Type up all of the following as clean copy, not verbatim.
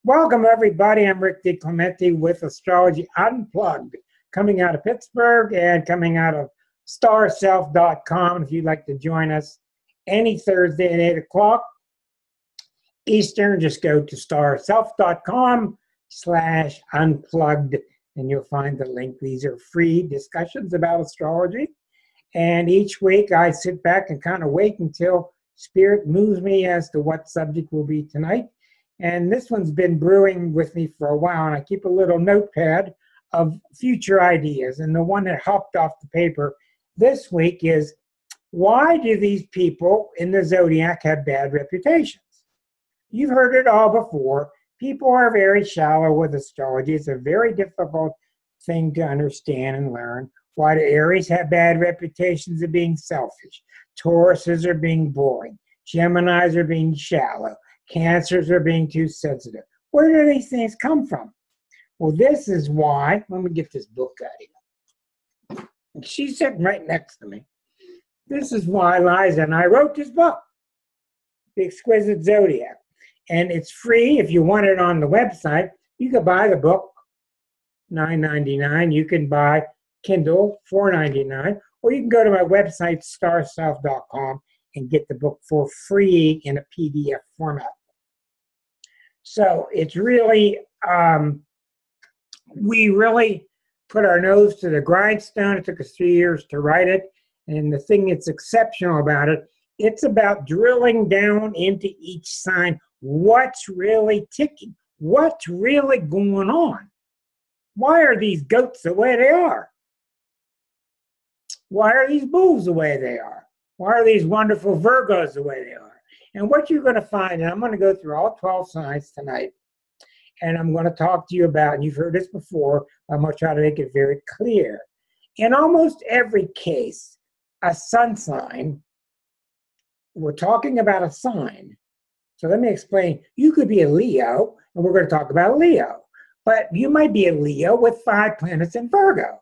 Welcome, everybody. I'm Rick DiClemente with Astrology Unplugged, coming out of Pittsburgh and coming out of starself.com. If you'd like to join us any Thursday at 8 o'clock Eastern, just go to starself.com/unplugged, and you'll find the link. These are free discussions about astrology. And each week I sit back and kind of wait until Spirit moves me as to what subject will be tonight. And this one's been brewing with me for a while, and I keep a little notepad of future ideas. And the one that hopped off the paper this week is, why do these people in the zodiac have bad reputations? You've heard it all before. People are very shallow with astrology. It's a very difficult thing to understand and learn. Why do Aries have bad reputations of being selfish? Tauruses are being boring. Geminis are being shallow. Cancers are being too sensitive. Where do these things come from? Well, this is why. Let me get this book out here. She's sitting right next to me. This is why Liza and I wrote this book, The Exquisite Zodiac. And it's free if you want it on the website. You can buy the book, $9.99. You can buy Kindle, $4.99. Or you can go to my website, starself.com, and get the book for free in a PDF format. So it's really, we really put our nose to the grindstone. It took us 3 years to write it. And the thing that's exceptional about it, it's about drilling down into each sign. What's really ticking? What's really going on? Why are these goats the way they are? Why are these bulls the way they are? Why are these wonderful Virgos the way they are? And what you're going to find, and I'm going to go through all 12 signs tonight, and I'm going to talk to you about, and you've heard this before, I'm going to try to make it very clear. In almost every case, a sun sign, we're talking about a sign. So let me explain. You could be a Leo, and we're going to talk about Leo. But you might be a Leo with 5 planets in Virgo,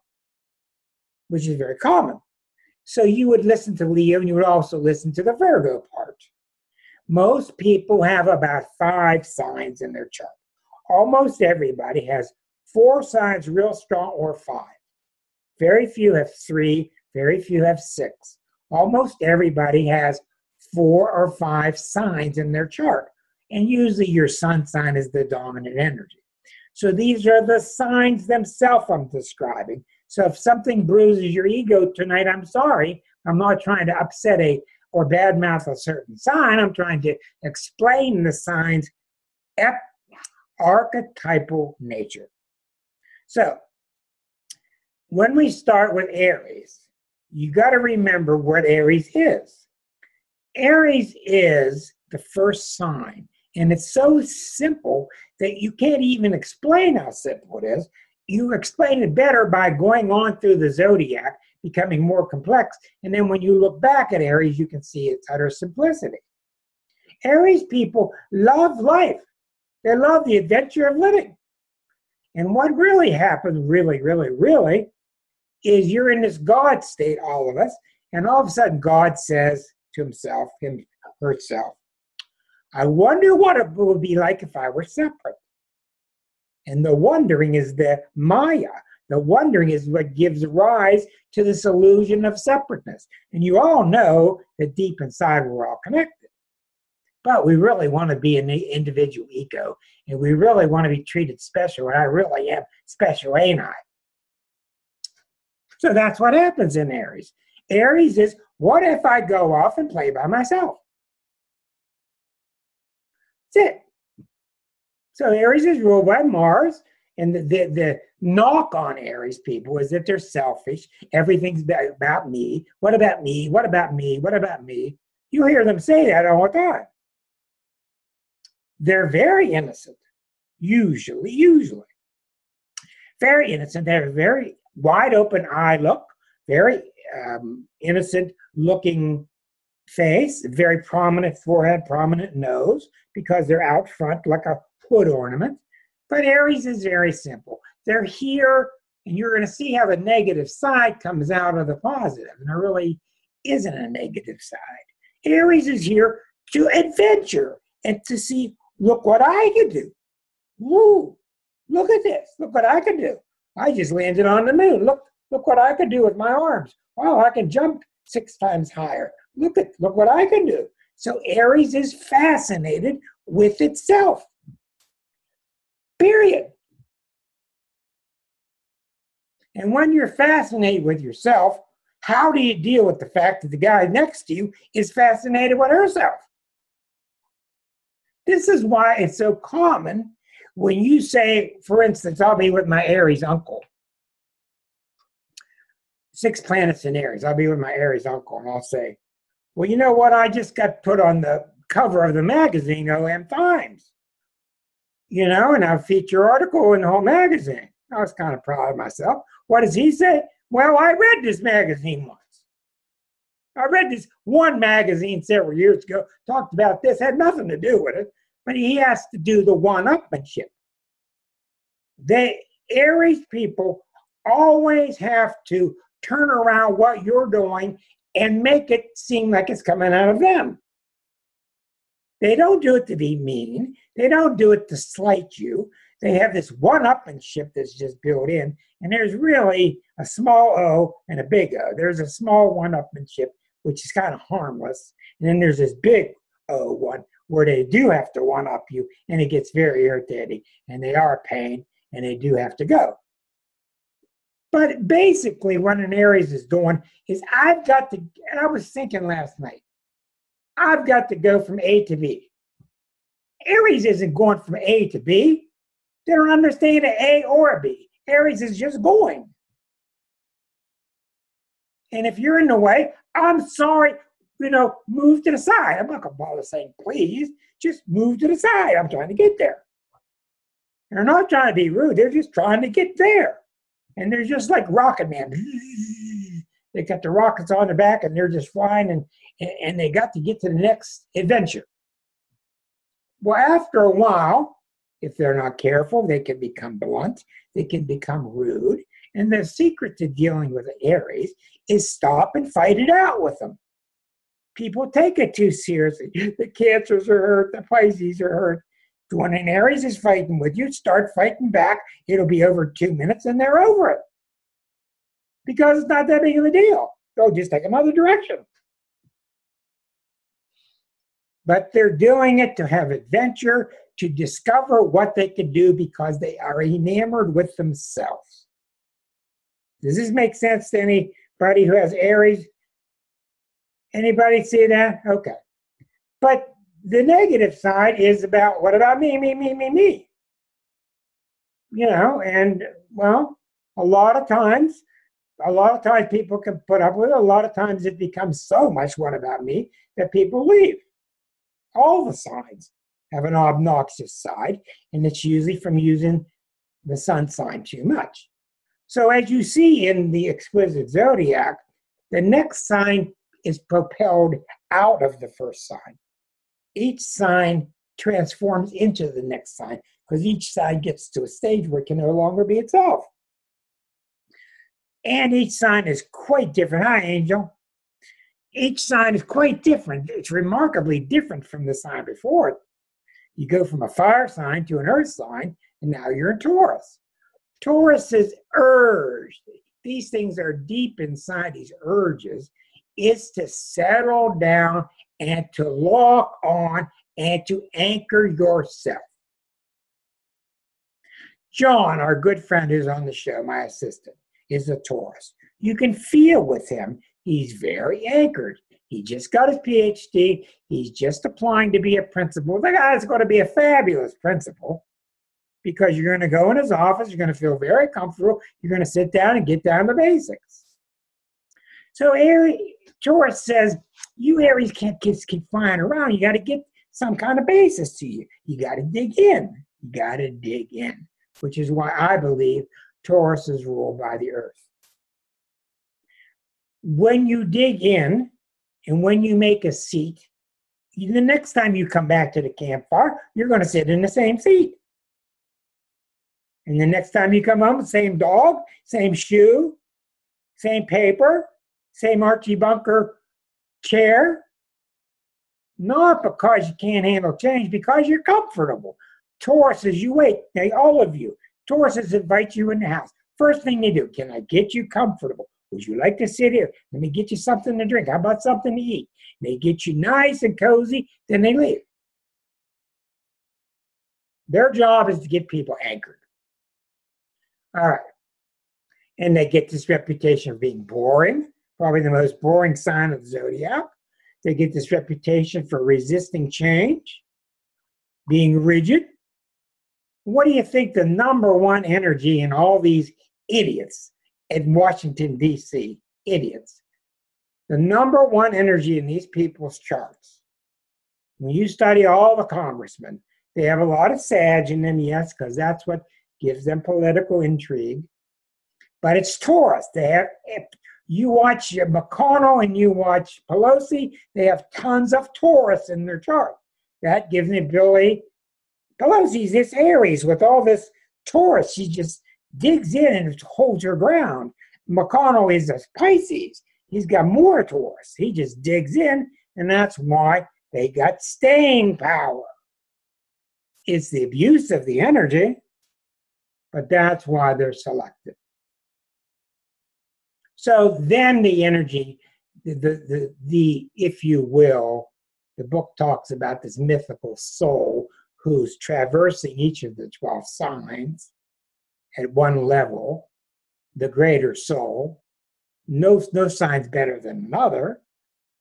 which is very common. So you would listen to Leo, and you would also listen to the Virgo part. Most people have about 5 signs in their chart. Almost everybody has 4 signs real strong, or 5. Very few have 3, very few have 6. Almost everybody has 4 or 5 signs in their chart. And usually your sun sign is the dominant energy. So these are the signs themselves I'm describing. So if something bruises your ego tonight, I'm sorry. I'm not trying to upset or badmouth a certain sign. I'm trying to explain the sign's archetypal nature. So when we start with Aries, you got to remember what Aries is. Aries is the first sign, and it's so simple that you can't even explain how simple it is. You explain it better by going on through the zodiac, becoming more complex, and then when you look back at Aries, you can see its utter simplicity. Aries people love life. They love the adventure of living. And what really happens, really, is you're in this God state, all of us, and all of a sudden God says to himself, herself, I wonder what it would be like if I were separate. And the wondering is the Maya. The wondering is what gives rise to this illusion of separateness. And you all know that deep inside we're all connected. But we really want to be an individual ego, and we really want to be treated special, and I really am special, ain't I? So that's what happens in Aries. Aries is, what if I go off and play by myself? That's it. So Aries is ruled by Mars, and the knock on Aries people is that they're selfish. Everything's about me. What about me? What about me? What about me? You hear them say that all the time. They're very innocent, usually. Very innocent. They have a very wide open eye look, very innocent looking face, very prominent forehead, prominent nose, because they're out front like a hood ornament. But Aries is very simple. They're here, and you're going to see how the negative side comes out of the positive. And there really isn't a negative side. Aries is here to adventure and to see, look what I can do. Woo! Look at this. Look what I can do. I just landed on the moon. Look what I can do with my arms. Wow, I can jump 6 times higher. Look what I can do. So Aries is fascinated with itself. Period. And when you're fascinated with yourself, how do you deal with the fact that the guy next to you is fascinated with herself? This is why it's so common when you say, for instance, I'll be with my Aries uncle. 6 planets in Aries. I'll be with my Aries uncle, and I'll say, well, you know what? I just got put on the cover of the magazine, OM Times. You know, and I'll feature article in the whole magazine. I was kind of proud of myself. What does he say? Well, I read this magazine once. I read this one magazine several years ago, talked about this, had nothing to do with it, but he has to do the one-upmanship. Aries people always have to turn around what you're doing and make it seem like it's coming out of them. They don't do it to be mean. They don't do it to slight you. They have this one-upmanship that's just built in, and there's really a small O and a big O. There's a small one-upmanship, which is kind of harmless, and then there's this big O one where they do have to one-up you, and it gets very irritating, and they are a pain, and they do have to go. But basically what an Aries is doing is I've got to, and I was thinking last night, I've got to go from A to B. Aries isn't going from A to B. They don't understand an A or a B. Aries is just going. And if you're in the way, I'm sorry, move to the side. I'm not going to bother saying please. Just move to the side. I'm trying to get there. They're not trying to be rude. They're just trying to get there. And they're just like Rocket Man. They got the rockets on the back and they're just flying and they got to get to the next adventure. Well, after a while, if they're not careful, they can become blunt. They can become rude. And the secret to dealing with the Aries is stop and fight it out with them. People take it too seriously. The Cancers are hurt. The Pisces are hurt. When an Aries is fighting with you, start fighting back. It'll be over 2 minutes and they're over it. Because it's not that big of a deal. They'll just take another direction. But they're doing it to have adventure, to discover what they can do because they are enamored with themselves. Does this make sense to anybody who has Aries? Anybody see that? Okay. But the negative side is about, what about me? And, well, a lot of times people can put up with it. A lot of times it becomes so much what about me that people leave. All the signs have an obnoxious side, and it's usually from using the sun sign too much. So as you see in the exquisite zodiac, the next sign is propelled out of the first sign. Each sign transforms into the next sign because each sign gets to a stage where it can no longer be itself. And each sign is quite different. Hi, Angel. Each sign is quite different. It's remarkably different from the sign before it. You go from a fire sign to an earth sign, and now you're in Taurus. Taurus is urge. These things are deep inside, these urges. It's to settle down and to lock on and to anchor yourself. John, our good friend who's on the show, my assistant, is a Taurus. You can feel with him, he's very anchored. He just got his PhD. He's just applying to be a principal. The guy's going to be a fabulous principal because you're going to go in his office. You're going to feel very comfortable. You're going to sit down and get down to basics. So Taurus says, you Aries can't just keep flying around. You got to get some kind of basis to you. You got to dig in. You got to dig in, which is why I believe Taurus is ruled by the earth. When you dig in and when you make a seat, the next time you come back to the campfire, you're going to sit in the same seat. And the next time you come home, same dog, same shoe, same paper, same Archie Bunker chair. Not because you can't handle change, because you're comfortable. Tauruses, you wait. Now, all of you, Tauruses invite you in the house. First thing they do, can I get you comfortable? Would you like to sit here? Let me get you something to drink. How about something to eat? They get you nice and cozy, then they leave. Their job is to get people anchored. All right. And they get this reputation of being boring, probably the most boring sign of the zodiac. They get this reputation for resisting change, being rigid. What do you think the number one energy in all these idiots in Washington, D.C., idiots, the number one energy in these people's charts? When you study all the congressmen, they have a lot of Sag in them, yes, because that's what gives them political intrigue. But it's Taurus. They have, if you watch McConnell and you watch Pelosi, they have tons of Taurus in their chart. That gives the ability. Pelosi's this Aries with all this Taurus. She just digs in and holds her ground. McConnell is a Pisces. He's got more Taurus. He just digs in, and that's why they got staying power. It's the abuse of the energy, but that's why they're selected. So then the energy, if you will, the book talks about this mythical soul who's traversing each of the 12 signs at one level, the greater soul. No sign's better than another.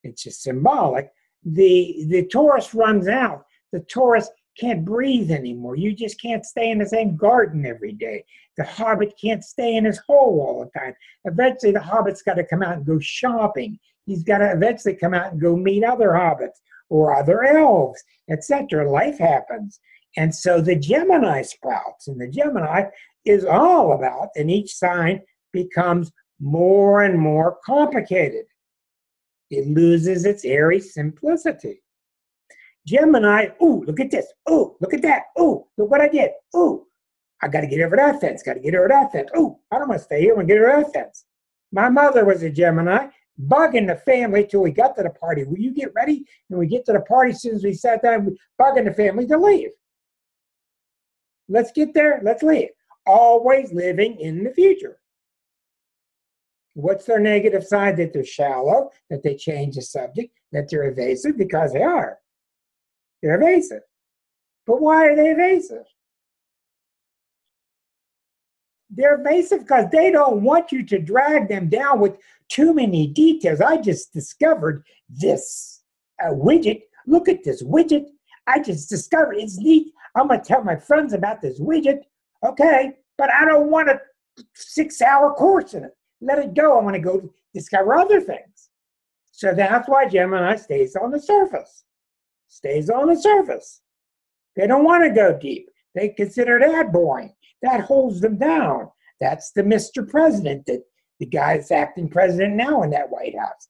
It's just symbolic. The Taurus runs out. The Taurus can't breathe anymore. You just can't stay in the same garden every day. The Hobbit can't stay in his hole all the time. Eventually, the Hobbit's got to come out and go shopping. He's got to eventually come out and go meet other Hobbits or other elves, etc. Life happens. And so the Gemini sprouts, and the Gemini is all about, and each sign becomes more and more complicated. It loses its airy simplicity. Gemini, ooh, look at this. Ooh, look at that. Ooh, look what I did. Ooh, I got to get over that fence. Got to get over that fence. Ooh, I don't want to stay here and get over that fence. My mother was a Gemini, bugging the family till we got to the party. Will you get ready? And we get to the party as soon as we sat down, bugging the family to leave. Let's get there. Let's leave. Always living in the future. What's their negative side? That they're shallow, that they change the subject, that they're evasive, because they are. They're evasive. But why are they evasive? They're evasive because they don't want you to drag them down with too many details. I just discovered this widget. Look at this widget. I just discovered it's neat. I'm going to tell my friends about this widget. Okay, but I don't want a 6-hour course in it. Let it go. I want to go discover other things. So that's why Gemini stays on the surface. Stays on the surface. They don't want to go deep. They consider that boring. That holds them down. That's the Mr. President, that the guy that's acting president now in that White House.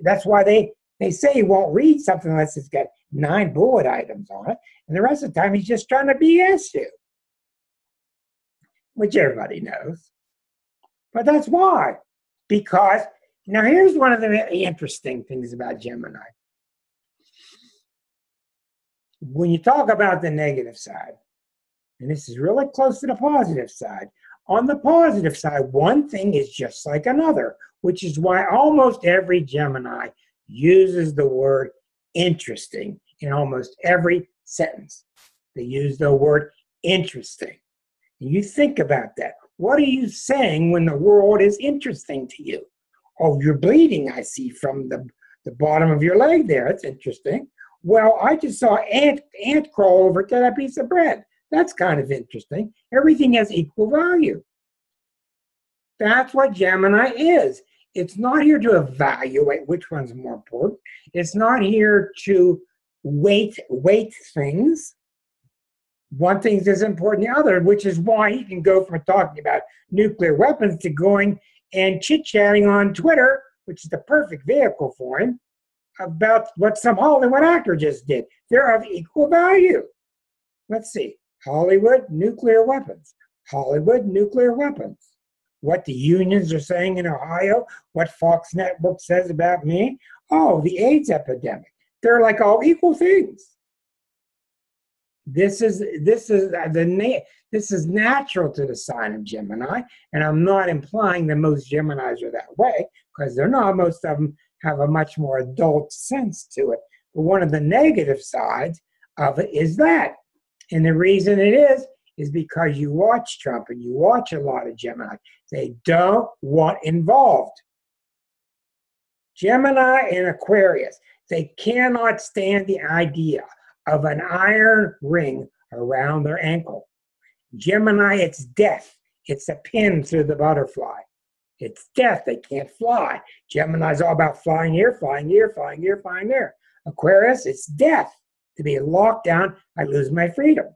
That's why they say he won't read something unless it's got 9 bullet items on it. And the rest of the time, he's just trying to BS you, which everybody knows. But that's why. Because, now here's one of the interesting things about Gemini. When you talk about the negative side, and this is really close to the positive side, on the positive side, one thing is just like another, which is why almost every Gemini uses the word interesting in almost every sentence. They use the word interesting. And you think about that. What are you saying when the world is interesting to you? Oh, you're bleeding, I see, from the bottom of your leg there. That's interesting. Well, I just saw an ant crawl over to that piece of bread. That's kind of interesting. Everything has equal value. That's what Gemini is. It's not here to evaluate which one's more important. It's not here to weight things. One thing's as important as the other, which is why he can go from talking about nuclear weapons to going and chit-chatting on Twitter, which is the perfect vehicle for him, about what some Hollywood actor just did. They're of equal value. Let's see. Hollywood, nuclear weapons. Hollywood, nuclear weapons. What the unions are saying in Ohio, what Fox Network says about me. Oh, the AIDS epidemic. They're like all equal things. This is natural to the sign of Gemini, and I'm not implying that most Geminis are that way, because they're not. Most of them have a much more adult sense to it. But one of the negative sides of it is that. And the reason it is because you watch Trump and you watch a lot of Gemini. They don't want involved. Gemini and Aquarius, they cannot stand the idea of an iron ring around their ankle. Gemini, it's death. It's a pin through the butterfly. It's death. They can't fly. Gemini's all about flying here, flying here, flying here, flying there. Aquarius, it's death. To be locked down, I lose my freedom.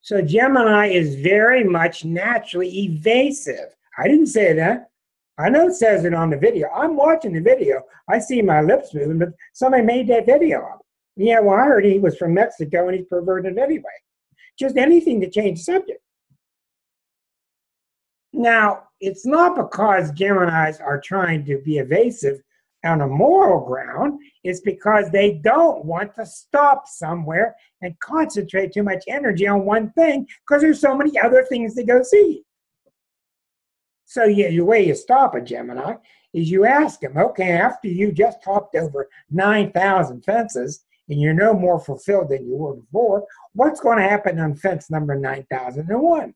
So Gemini is very much naturally evasive. I didn't say that. I know it says it on the video. I'm watching the video. I see my lips moving, but somebody made that video up. Yeah, well, I heard he was from Mexico and he's perverted anyway. Just anything to change the subject. Now, it's not because Geminis are trying to be evasive on a moral ground. It's because they don't want to stop somewhere and concentrate too much energy on one thing because there's so many other things to go see. So yeah, the way you stop a Gemini is you ask him, okay, after you just hopped over 9,000 fences and you're no more fulfilled than you were before, what's going to happen on fence number 9,001?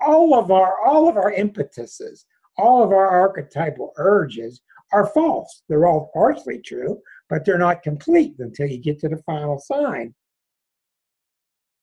All of our impetuses, all of our archetypal urges are false. They're all partially true, but they're not complete until you get to the final sign.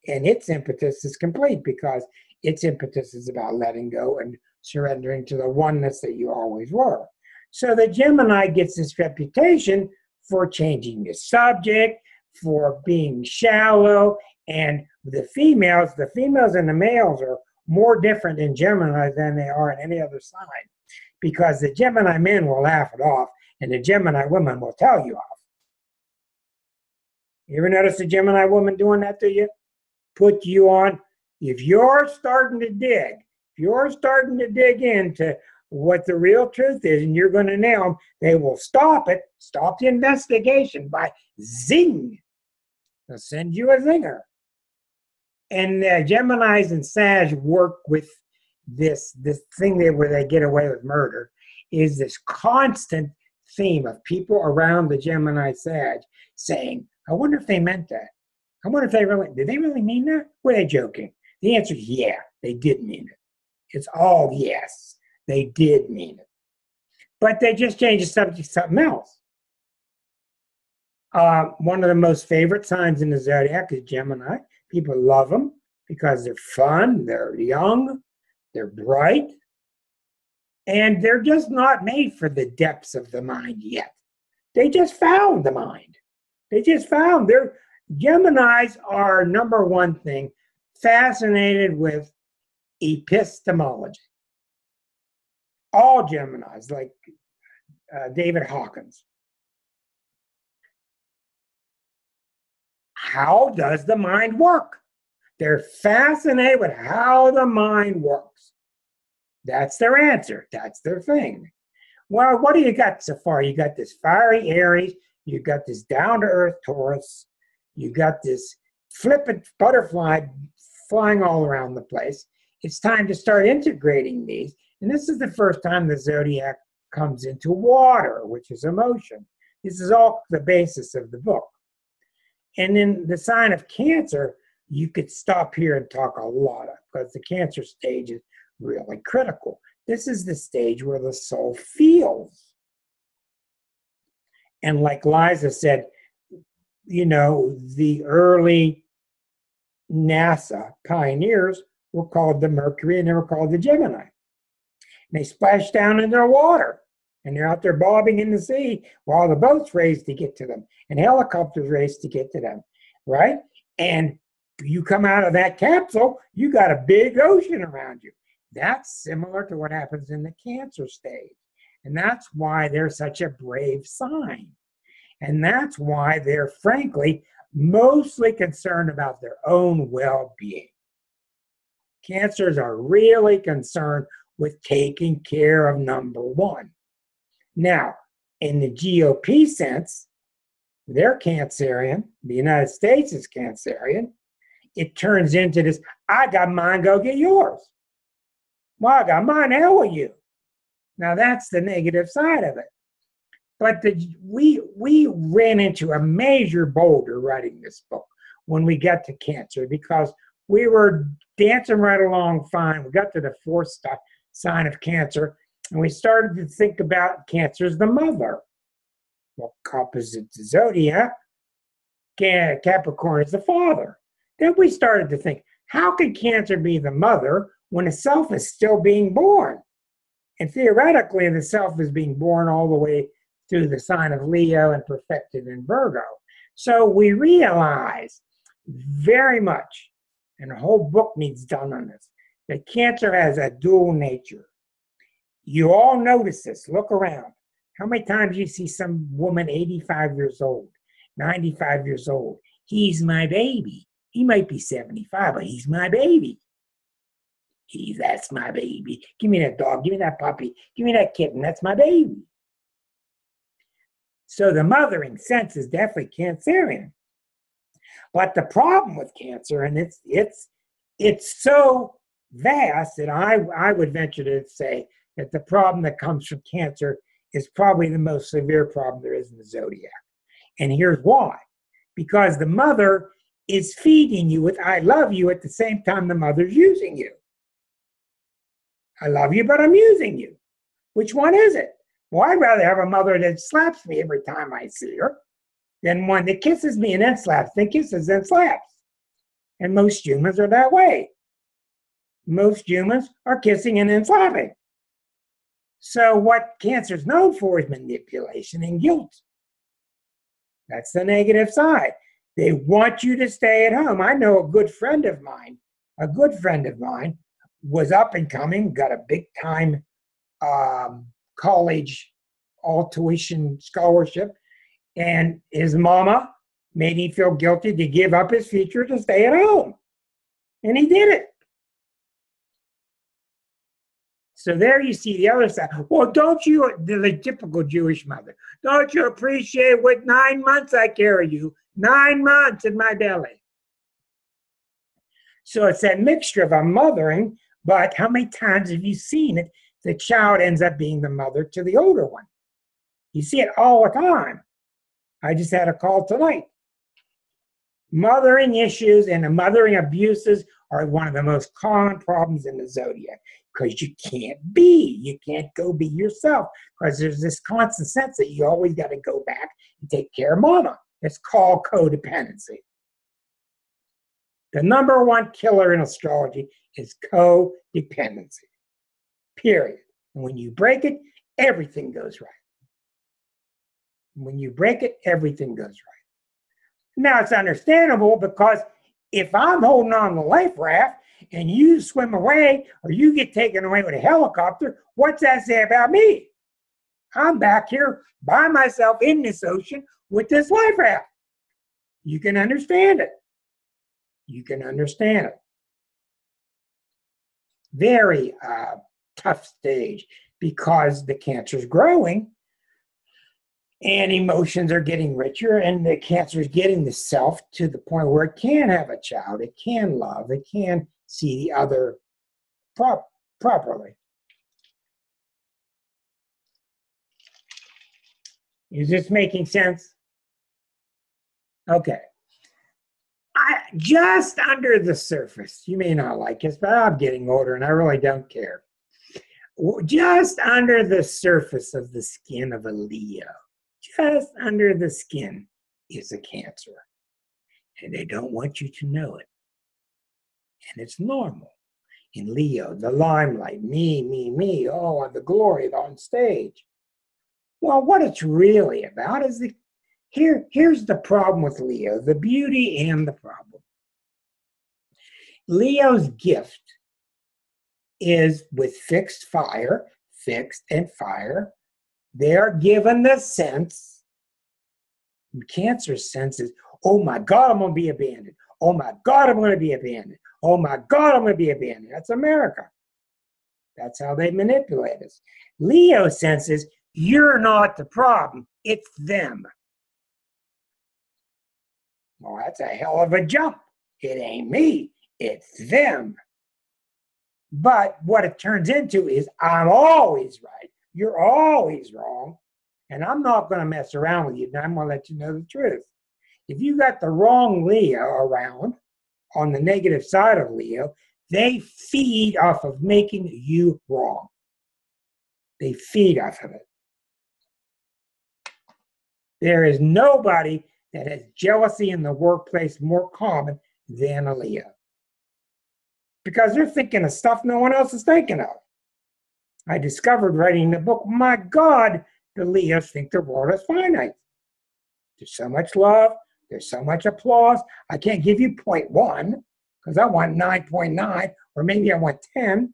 And its impetus is complete because its impetus is about letting go and surrendering to the oneness that you always were. So the Gemini gets this reputation for changing the subject, for being shallow, and the females and the males are more different in Gemini than they are in any other sign, because the Gemini men will laugh it off and the Gemini women will tell you off. You ever notice a Gemini woman doing that to you? Put you on. If you're starting to dig into what the real truth is and you're going to nail them, they will stop the investigation by zing. They'll send you a zinger. And Geminis and Sag work with this thing where they get away with murder, is this constant theme of people around the Gemini Sag saying, I wonder if they meant that. I wonder if did they really mean that? Were they joking? The answer is yeah, they did mean it. It's all yes, they did mean it. But they just changed the subject to something else. One of the most favorite signs in the zodiac is Gemini. People love them because they're fun, they're young, they're bright, and they're just not made for the depths of the mind yet. They just found the mind. They just found Geminis are, number one thing, fascinated with epistemology. All Geminis, like David Hawkins. How does the mind work? They're fascinated with how the mind works. That's their answer. That's their thing. Well, what do you got so far? You got this fiery Aries. You got this down-to-earth Taurus. You got this flippant butterfly flying all around the place. It's time to start integrating these. And this is the first time the zodiac comes into water, which is emotion. This is all the basis of the book. And in the sign of Cancer, you could stop here and talk a lot because the Cancer stage is really critical. This is the stage where the soul feels. And like Liza said, the early NASA pioneers were called the Mercury and they were called the Gemini. And they splashed down in their water and they're out there bobbing in the sea while the boats race to get to them and helicopters race to get to them, right? And you come out of that capsule, you got a big ocean around you. That's similar to what happens in the Cancer stage. And that's why they're such a brave sign. And that's why they're, frankly, mostly concerned about their own well-being. Cancers are really concerned with taking care of number one. Now, in the GOP sense, They're Cancerian. The United States is Cancerian. It turns into this, I got mine, go get yours. Well, I got mine, hell with you. Now that's the negative side of it. But we ran into a major boulder writing this book when we got to Cancer, because we were dancing right along fine. We got to the fourth sign of Cancer, and we started to think about Cancer as the mother. Well, opposite the zodiac, Capricorn is the father. Then we started to think, how can Cancer be the mother when the self is still being born? And theoretically, the self is being born all the way through the sign of Leo and perfected in Virgo. So we realize very much, and the whole book needs done on this, that Cancer has a dual nature. You all notice this. Look around. How many times you see some woman 85 years old, 95 years old? He's my baby. He might be 75, but he's my baby. That's my baby. Give me that dog. Give me that puppy. Give me that kitten. That's my baby. So the mothering sense is definitely Cancerian. But the problem with Cancer, and it's so vast that I would venture to say that the problem that comes from Cancer is probably the most severe problem there is in the zodiac. And here's why. Because the mother is feeding you with I love you at the same time the mother's using you. I love you, but I'm using you. Which one is it? Well, I'd rather have a mother that slaps me every time I see her than one that kisses me and then slaps, then kisses, then slaps. And most humans are that way. Most humans are kissing and then slapping. So what Cancer's known for is manipulation and guilt. That's the negative side. They want you to stay at home. I know a good friend of mine was up and coming, got a big time college all tuition scholarship, and his mama made him feel guilty to give up his future to stay at home. And he did it. So there you see the other side. Well, don't you, the typical Jewish mother, don't you appreciate what 9 months I carry you? 9 months in my belly. So it's that mixture of a mothering, but how many times have you seen it? The child ends up being the mother to the older one. You see it all the time. I just had a call tonight. Mothering issues and the mothering abuses are one of the most common problems in the zodiac, because you can't go be yourself, because there's this constant sense that you always got to go back and take care of mama. It's called codependency. The number one killer in astrology is codependency, period. And when you break it, everything goes right. When you break it, everything goes right. Now, it's understandable, because if I'm holding on the life raft and you swim away or you get taken away with a helicopter, what's that say about me? I'm back here by myself in this ocean with this life raft. You can understand it. You can understand it. Very tough stage, because the Cancer's growing and emotions are getting richer, and the Cancer is getting the self to the point where it can have a child, it can love, it can see the other properly. Is this making sense? Okay. Just under the surface, you may not like this, but I'm getting older and I really don't care. Just under the surface of the skin of a Leo, just under the skin, is a Cancer. And they don't want you to know it. And it's normal. In Leo, the limelight, me, oh, the glory on stage. Well, what it's really about is here's the problem with Leo, the beauty and the problem. Leo's gift is with fixed and fire. They're given the sense, Cancer's sense is, oh my God, I'm going to be abandoned. Oh my God, I'm going to be abandoned. Oh my God, I'm going to be abandoned. That's America. That's how they manipulate us. Leo senses, you're not the problem, it's them. Well, that's a hell of a jump. It ain't me, it's them. But what it turns into is I'm always right. You're always wrong. And I'm not going to mess around with you. I'm going to let you know the truth. If you got the wrong Leo around on the negative side of Leo, they feed off of making you wrong. They feed off of it. There is nobody that has jealousy in the workplace more common than a Leo. Because they're thinking of stuff no one else is thinking of. I discovered writing the book, my God, the Leos think the world is finite. There's so much love. There's so much applause. I can't give you 0.1 because I want 9.9 or maybe I want 10.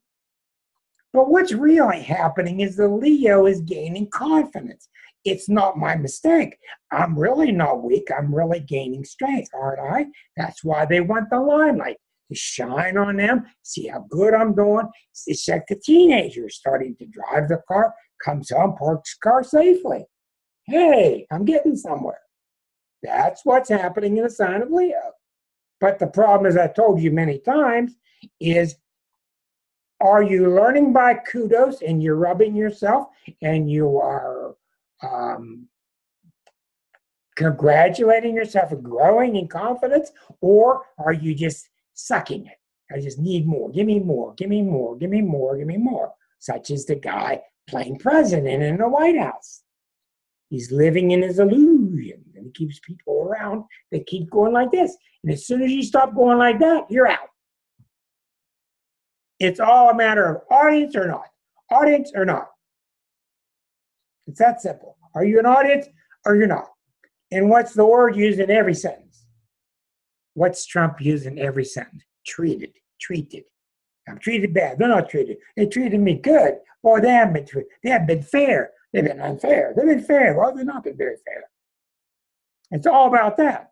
But what's really happening is the Leo is gaining confidence. It's not my mistake. I'm really not weak. I'm really gaining strength, aren't I? That's why they want the limelight, to shine on them, see how good I'm doing. It's like the teenager starting to drive the car, comes home, parks the car safely. Hey, I'm getting somewhere. That's what's happening in the sign of Leo. But the problem, as I told you many times, is are you learning by kudos and you're rubbing yourself and you are congratulating yourself and growing in confidence, or are you just sucking it? I just need more. Give me more. Give me more. Give me more. Give me more. Such as the guy playing president in the White House. He's living in his illusion, and he keeps people around that keep going like this. And as soon as you stop going like that, you're out. It's all a matter of audience or not. Audience or not. It's that simple. Are you an audience or you're not? And what's the word used in every sentence? What's Trump used in every sentence? Treated. Treated. I'm treated bad. They're not treated. They treated me good. Well, they haven't been treated. They haven't been fair. They've been unfair. They've been fair. Well, they've not been very fair. It's all about that.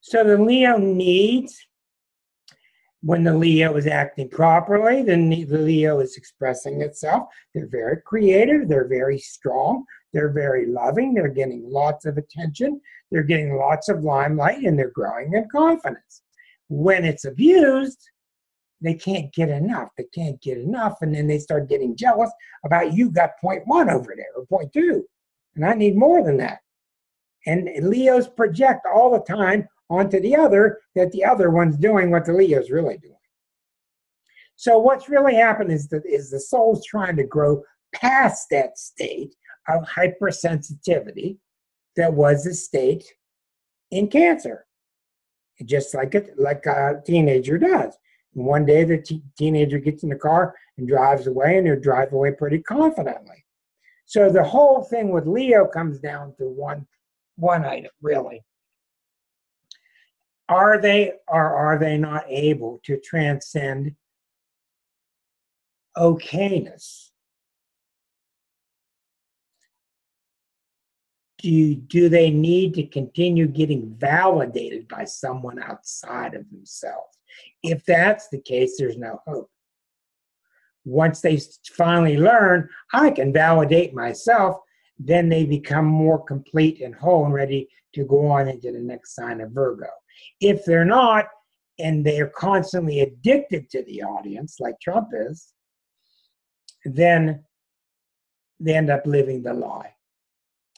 So the Leo needs, when the Leo is acting properly, then the Leo is expressing itself. They're very creative. They're very strong. They're very loving. They're getting lots of attention. They're getting lots of limelight, and they're growing in confidence. When it's abused, they can't get enough. They can't get enough, and then they start getting jealous about you got 0.1 over there or 0.2, and I need more than that. And Leos project all the time onto the other that the other one's doing what the Leo's really doing. So what's really happened is that the soul's trying to grow past that state of hypersensitivity that was the state in Cancer, just like a teenager does. And one day the teenager gets in the car and drives away, and they'll drive away pretty confidently. So the whole thing with Leo comes down to one item, really. Are they or are they not able to transcend okayness? Do they need to continue getting validated by someone outside of themselves? If that's the case, there's no hope. Once they finally learn, I can validate myself, then they become more complete and whole and ready to go on into the next sign of Virgo. If they're not, and they're constantly addicted to the audience, like Trump is, then they end up living the lie.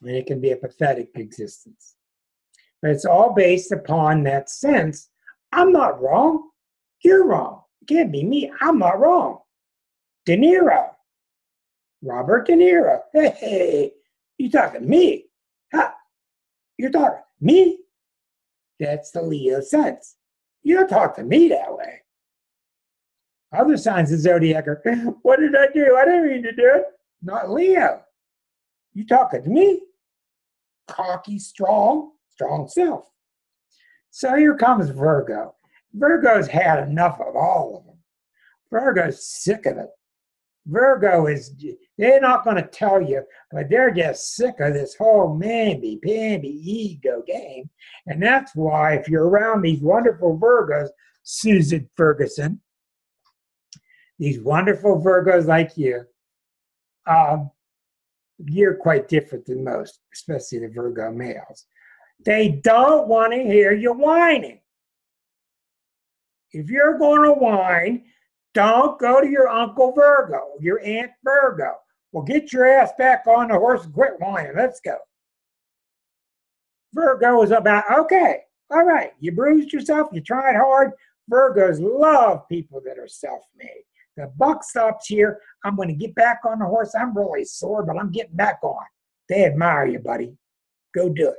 And it can be a pathetic existence. But it's all based upon that sense, I'm not wrong, you're wrong. It can't be me, I'm not wrong. De Niro, Robert De Niro, hey, you talking to me? Huh? You're talking to me? That's the Leo sense. You don't talk to me that way. Other signs of zodiac are, what did I do? I didn't mean to do it. Not Leo. You talking to me? Cocky, strong self. So here comes Virgo. Virgo's had enough of all of them. Virgo's sick of it. Virgo is, they're not going to tell you, but they're just sick of this whole mamby-pamby ego game. And that's why if you're around these wonderful Virgos, Susan Ferguson, these wonderful Virgos like you, you're quite different than most, especially the Virgo males. They don't want to hear you whining. If you're going to whine, don't go to your Uncle Virgo, your Aunt Virgo. Well, get your ass back on the horse and quit whining. Let's go. Virgo is about, okay, all right, you bruised yourself, you tried hard. Virgos love people that are self-made. The buck stops here. I'm going to get back on the horse. I'm really sore, but I'm getting back on. They admire you, buddy. Go do it.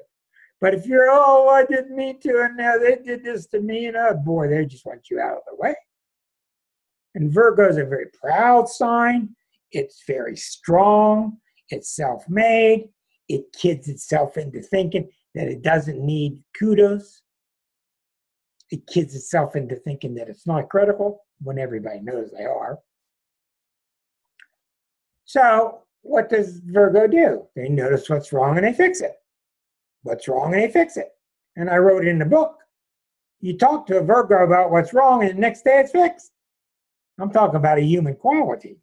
But if you're, oh, I didn't mean to, and now they did this to me, and oh boy, they just want you out of the way. And Virgo is a very proud sign. It's very strong. It's self-made. It kids itself into thinking that it doesn't need kudos. It kids itself into thinking that it's not critical when everybody knows they are. So what does Virgo do? They notice what's wrong and they fix it. What's wrong and they fix it. And I wrote in the book, you talk to a Virgo about what's wrong and the next day it's fixed. I'm talking about a human quality.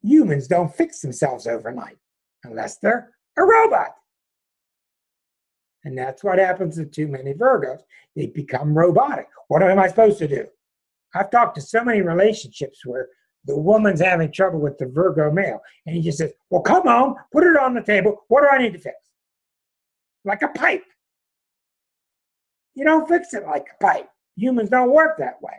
Humans don't fix themselves overnight unless they're a robot. And that's what happens to too many Virgos. They become robotic. What am I supposed to do? I've talked to so many relationships where the woman's having trouble with the Virgo male. And he just says, well, come on, put it on the table. What do I need to fix? Like a pipe. You don't fix it like a pipe. Humans don't work that way.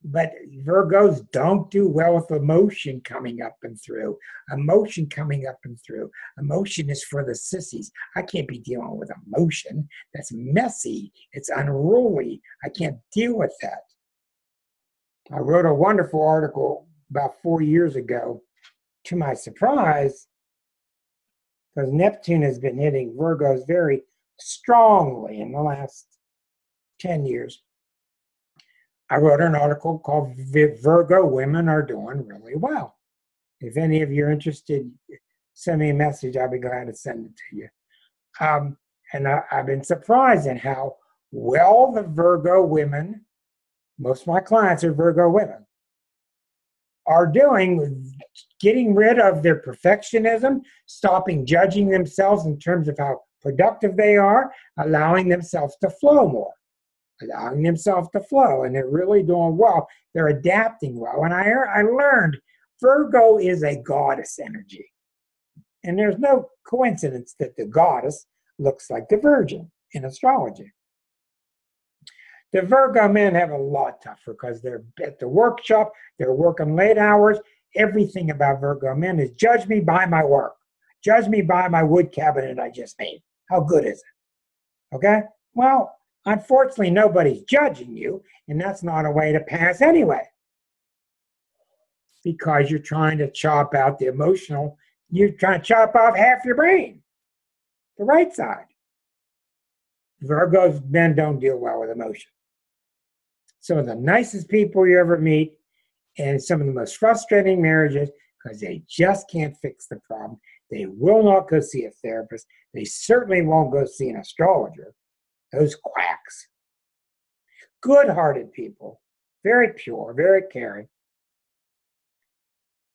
But Virgos don't do well with emotion coming up and through. Emotion coming up and through. Emotion is for the sissies. I can't be dealing with emotion. That's messy. It's unruly. I can't deal with that. I wrote a wonderful article about 4 years ago, to my surprise, because Neptune has been hitting Virgos very strongly in the last 10 years. I wrote an article called Virgo Women Are Doing Really Well. If any of you are interested, send me a message. I'll be glad to send it to you. And I've been surprised at how well the Virgo women, most of my clients are Virgo women, are doing with getting rid of their perfectionism, stopping judging themselves in terms of how productive they are, allowing themselves to flow more. Allowing themselves to flow, and they're really doing well. They're adapting well. And I learned Virgo is a goddess energy. And there's no coincidence that the goddess looks like the Virgin in astrology. The Virgo men have a lot tougher because they're at the workshop, they're working late hours. Everything about Virgo men is judge me by my work. Judge me by my wood cabinet I just made. How good is it? Okay? Well, unfortunately, nobody's judging you, and that's not a way to pass anyway. Because you're trying to chop out the emotional, you're trying to chop off half your brain, the right side. Virgos men don't deal well with emotion. Some of the nicest people you ever meet, and some of the most frustrating marriages, because they just can't fix the problem. They will not go see a therapist. They certainly won't go see an astrologer. Those quacks. Good-hearted people, very pure, very caring.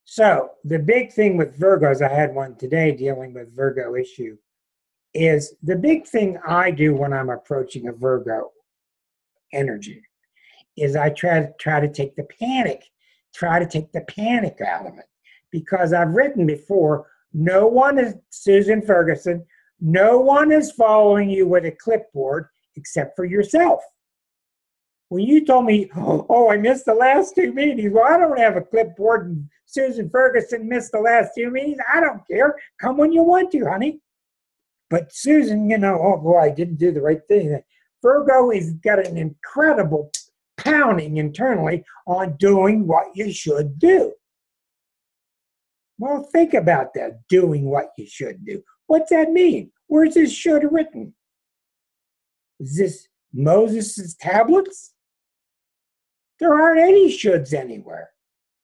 So the big thing with Virgos, I had one today dealing with Virgo issue, is the big thing I do when I'm approaching a Virgo energy is I try to take the panic out of it. Because I've written before, no one is, Susan Ferguson, no one is following you with a clipboard except for yourself. When you told me, oh, I missed the last 2 meetings, well, I don't have a clipboard and Susan Ferguson missed the last 2 meetings. I don't care. Come when you want to, honey. But Susan, oh boy, I didn't do the right thing. Virgo has got an incredible pounding internally on doing what you should do. Well, think about that, doing what you should do. What's that mean? Where's this should written? Is this Moses' tablets? There aren't any shoulds anywhere.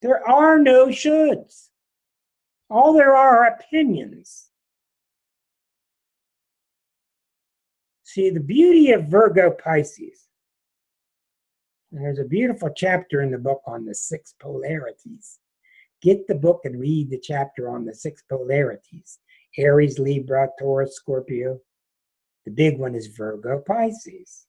There are no shoulds. All there are opinions. See, the beauty of Virgo Pisces, and there's a beautiful chapter in the book on the 6 polarities. Get the book and read the chapter on the 6 polarities. Aries, Libra, Taurus, Scorpio. The big one is Virgo Pisces.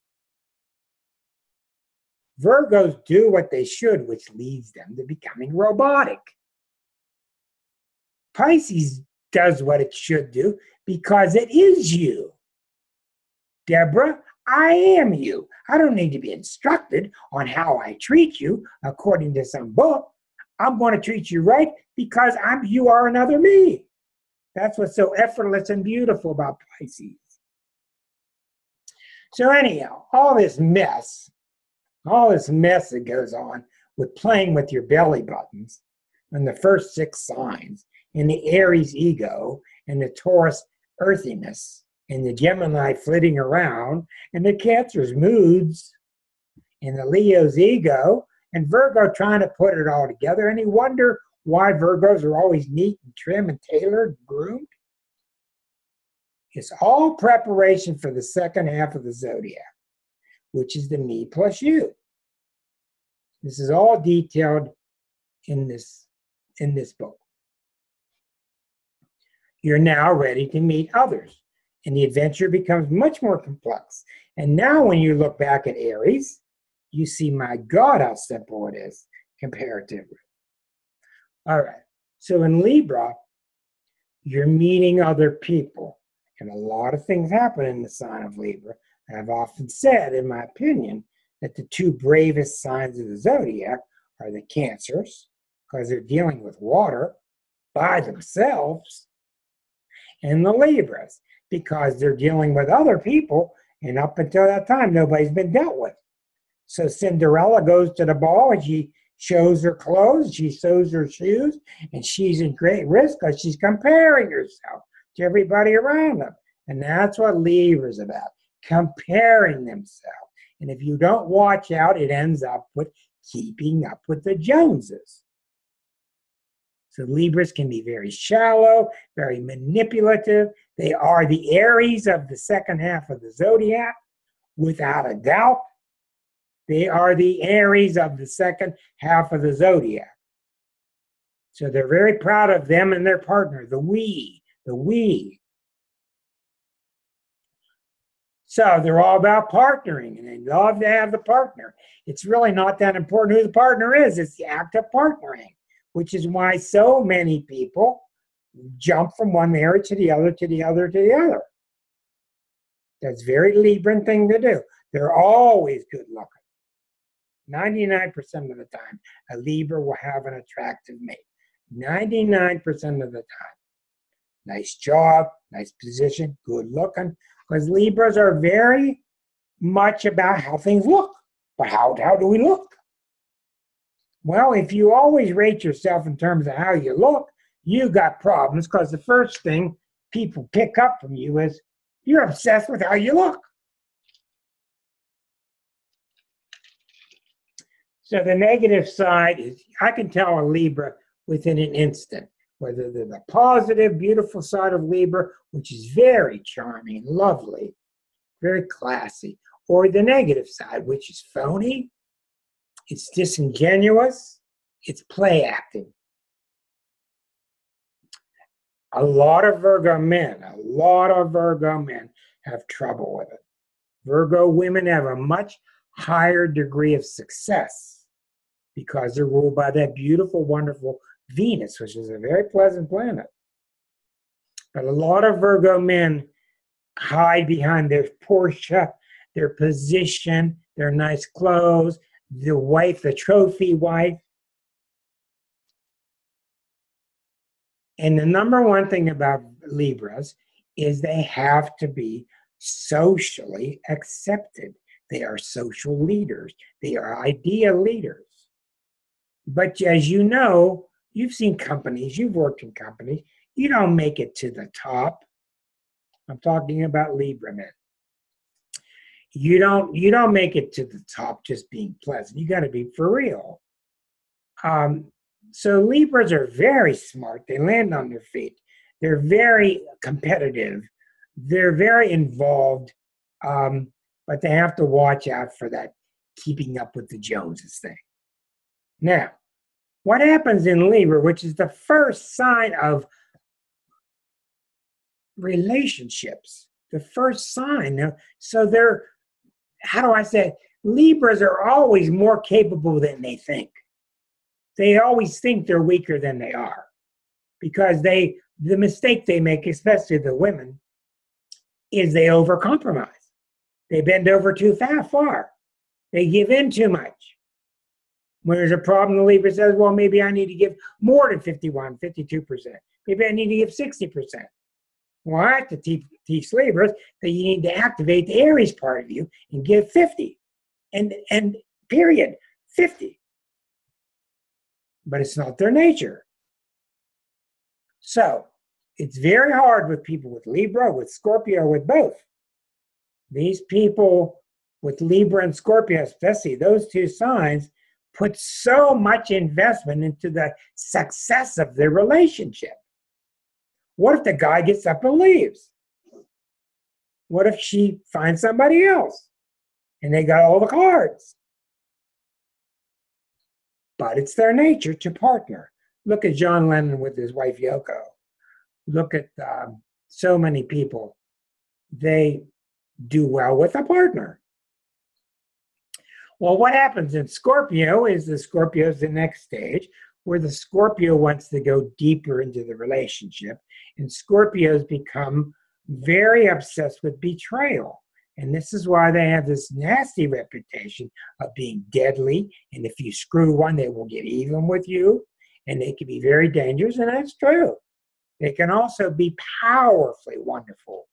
Virgos do what they should, which leads them to becoming robotic. Pisces does what it should do because it is you. Deborah, I am you. I don't need to be instructed on how I treat you according to some book. I'm going to treat you right because you are another me. That's what's so effortless and beautiful about Pisces. So anyhow, all this mess that goes on with playing with your belly buttons and the first 6 signs, and the Aries ego, and the Taurus earthiness, and the Gemini flitting around, and the Cancer's moods, and the Leo's ego, and Virgo trying to put it all together. And you wonder why Virgos are always neat and trim and tailored and groomed. It's all preparation for the second half of the zodiac, which is the me plus you. This is all detailed in this book. You're now ready to meet others, and the adventure becomes much more complex. And now when you look back at Aries, you see, my God, how simple it is comparatively. All right, so in Libra, you're meeting other people, and a lot of things happen in the sign of Libra. And I've often said, in my opinion, that the 2 bravest signs of the zodiac are the Cancers, because they're dealing with water by themselves, and the Libras, because they're dealing with other people, and up until that time, nobody's been dealt with. So Cinderella goes to the ball, and she shows her clothes, she sews her shoes, and she's in great risk because she's comparing herself to everybody around them. And that's what Libra's about, comparing themselves. And if you don't watch out, it ends up with keeping up with the Joneses. So Libras can be very shallow, very manipulative. They are the Aries of the second half of the zodiac, without a doubt. They are the Aries of the second half of the zodiac. So they're very proud of them and their partner, the we. So they're all about partnering, and they love to have the partner. It's really not that important who the partner is. It's the act of partnering, which is why so many people jump from one marriage to the other, to the other, to the other. That's a very Libran thing to do. They're always good looking. 99% of the time, a Libra will have an attractive mate. 99% of the time. Nice job, nice position, good looking. Because Libras are very much about how things look. But how do we look? Well, if you always rate yourself in terms of how you look, you got problems, because the first thing people pick up from you is you're obsessed with how you look. So the negative side is, I can tell a Libra within an instant, whether they're the positive, beautiful side of Libra, which is very charming, lovely, very classy, or the negative side, which is phony, it's disingenuous, it's play acting. A lot of Virgo men have trouble with it. Virgo women have a much higher degree of success because they're ruled by that beautiful, wonderful Venus, which is a very pleasant planet. But a lot of Virgo men hide behind their Porsche, their position, their nice clothes, the wife, the trophy wife. And the number one thing about Libras is they have to be socially accepted. They are social leaders. They are idea leaders. But as you know, you've seen companies, you've worked in companies, you don't make it to the top. I'm talking about Libra men. You don't make it to the top just being pleasant. You got to be for real. So Libras are very smart. They land on their feet. They're very competitive. They're very involved, but they have to watch out for that keeping up with the Joneses thing. Now, what happens in Libra, which is the first sign of relationships, The first sign. So they're, how do I say it? Libras are always more capable than they think. They always think they're weaker than they are, because the mistake they make, especially the women, is they overcompromise. They bend over too far. They give in too much. When there's a problem, the Libra says, well, maybe I need to give more than 51, 52%. Maybe I need to give 60%. Well, I have to teach Libras that you need to activate the Aries part of you and give 50. And period, 50. But it's not their nature. So it's very hard with people with Libra, with Scorpio, with both. These people with Libra and Scorpio, especially those two signs, put so much investment into the success of their relationship. What if the guy gets up and leaves? What if she finds somebody else and they got all the cards? But it's their nature to partner. Look at John Lennon with his wife Yoko. Look at so many people. They do well with a partner. Well, what happens in Scorpio is the Scorpio is the next stage, where the Scorpio wants to go deeper into the relationship, and Scorpios become very obsessed with betrayal. And this is why they have this nasty reputation of being deadly. And if you screw one, they will get even with you. And they can be very dangerous, and that's true. They can also be powerfully wonderful,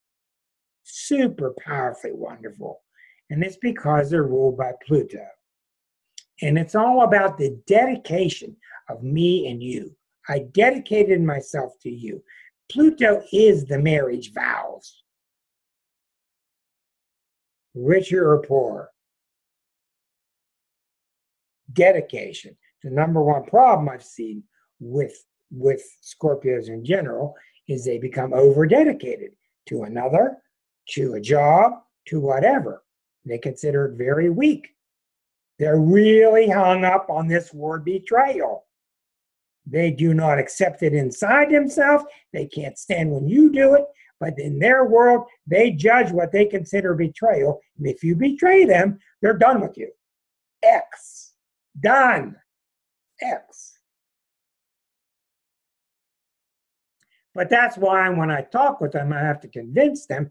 super powerfully wonderful. And it's because they're ruled by Pluto. And it's all about the dedication of me and you. I dedicated myself to you. Pluto is the marriage vows. Richer or poor. Dedication. The number one problem I've seen with Scorpios in general is they become over-dedicated to another, to a job, to whatever. They consider it very weak. They're really hung up on this word betrayal. They do not accept it inside themselves. They can't stand when you do it. But in their world, they judge what they consider betrayal. And if you betray them, they're done with you. X. Done. X. But that's why when I talk with them, I have to convince them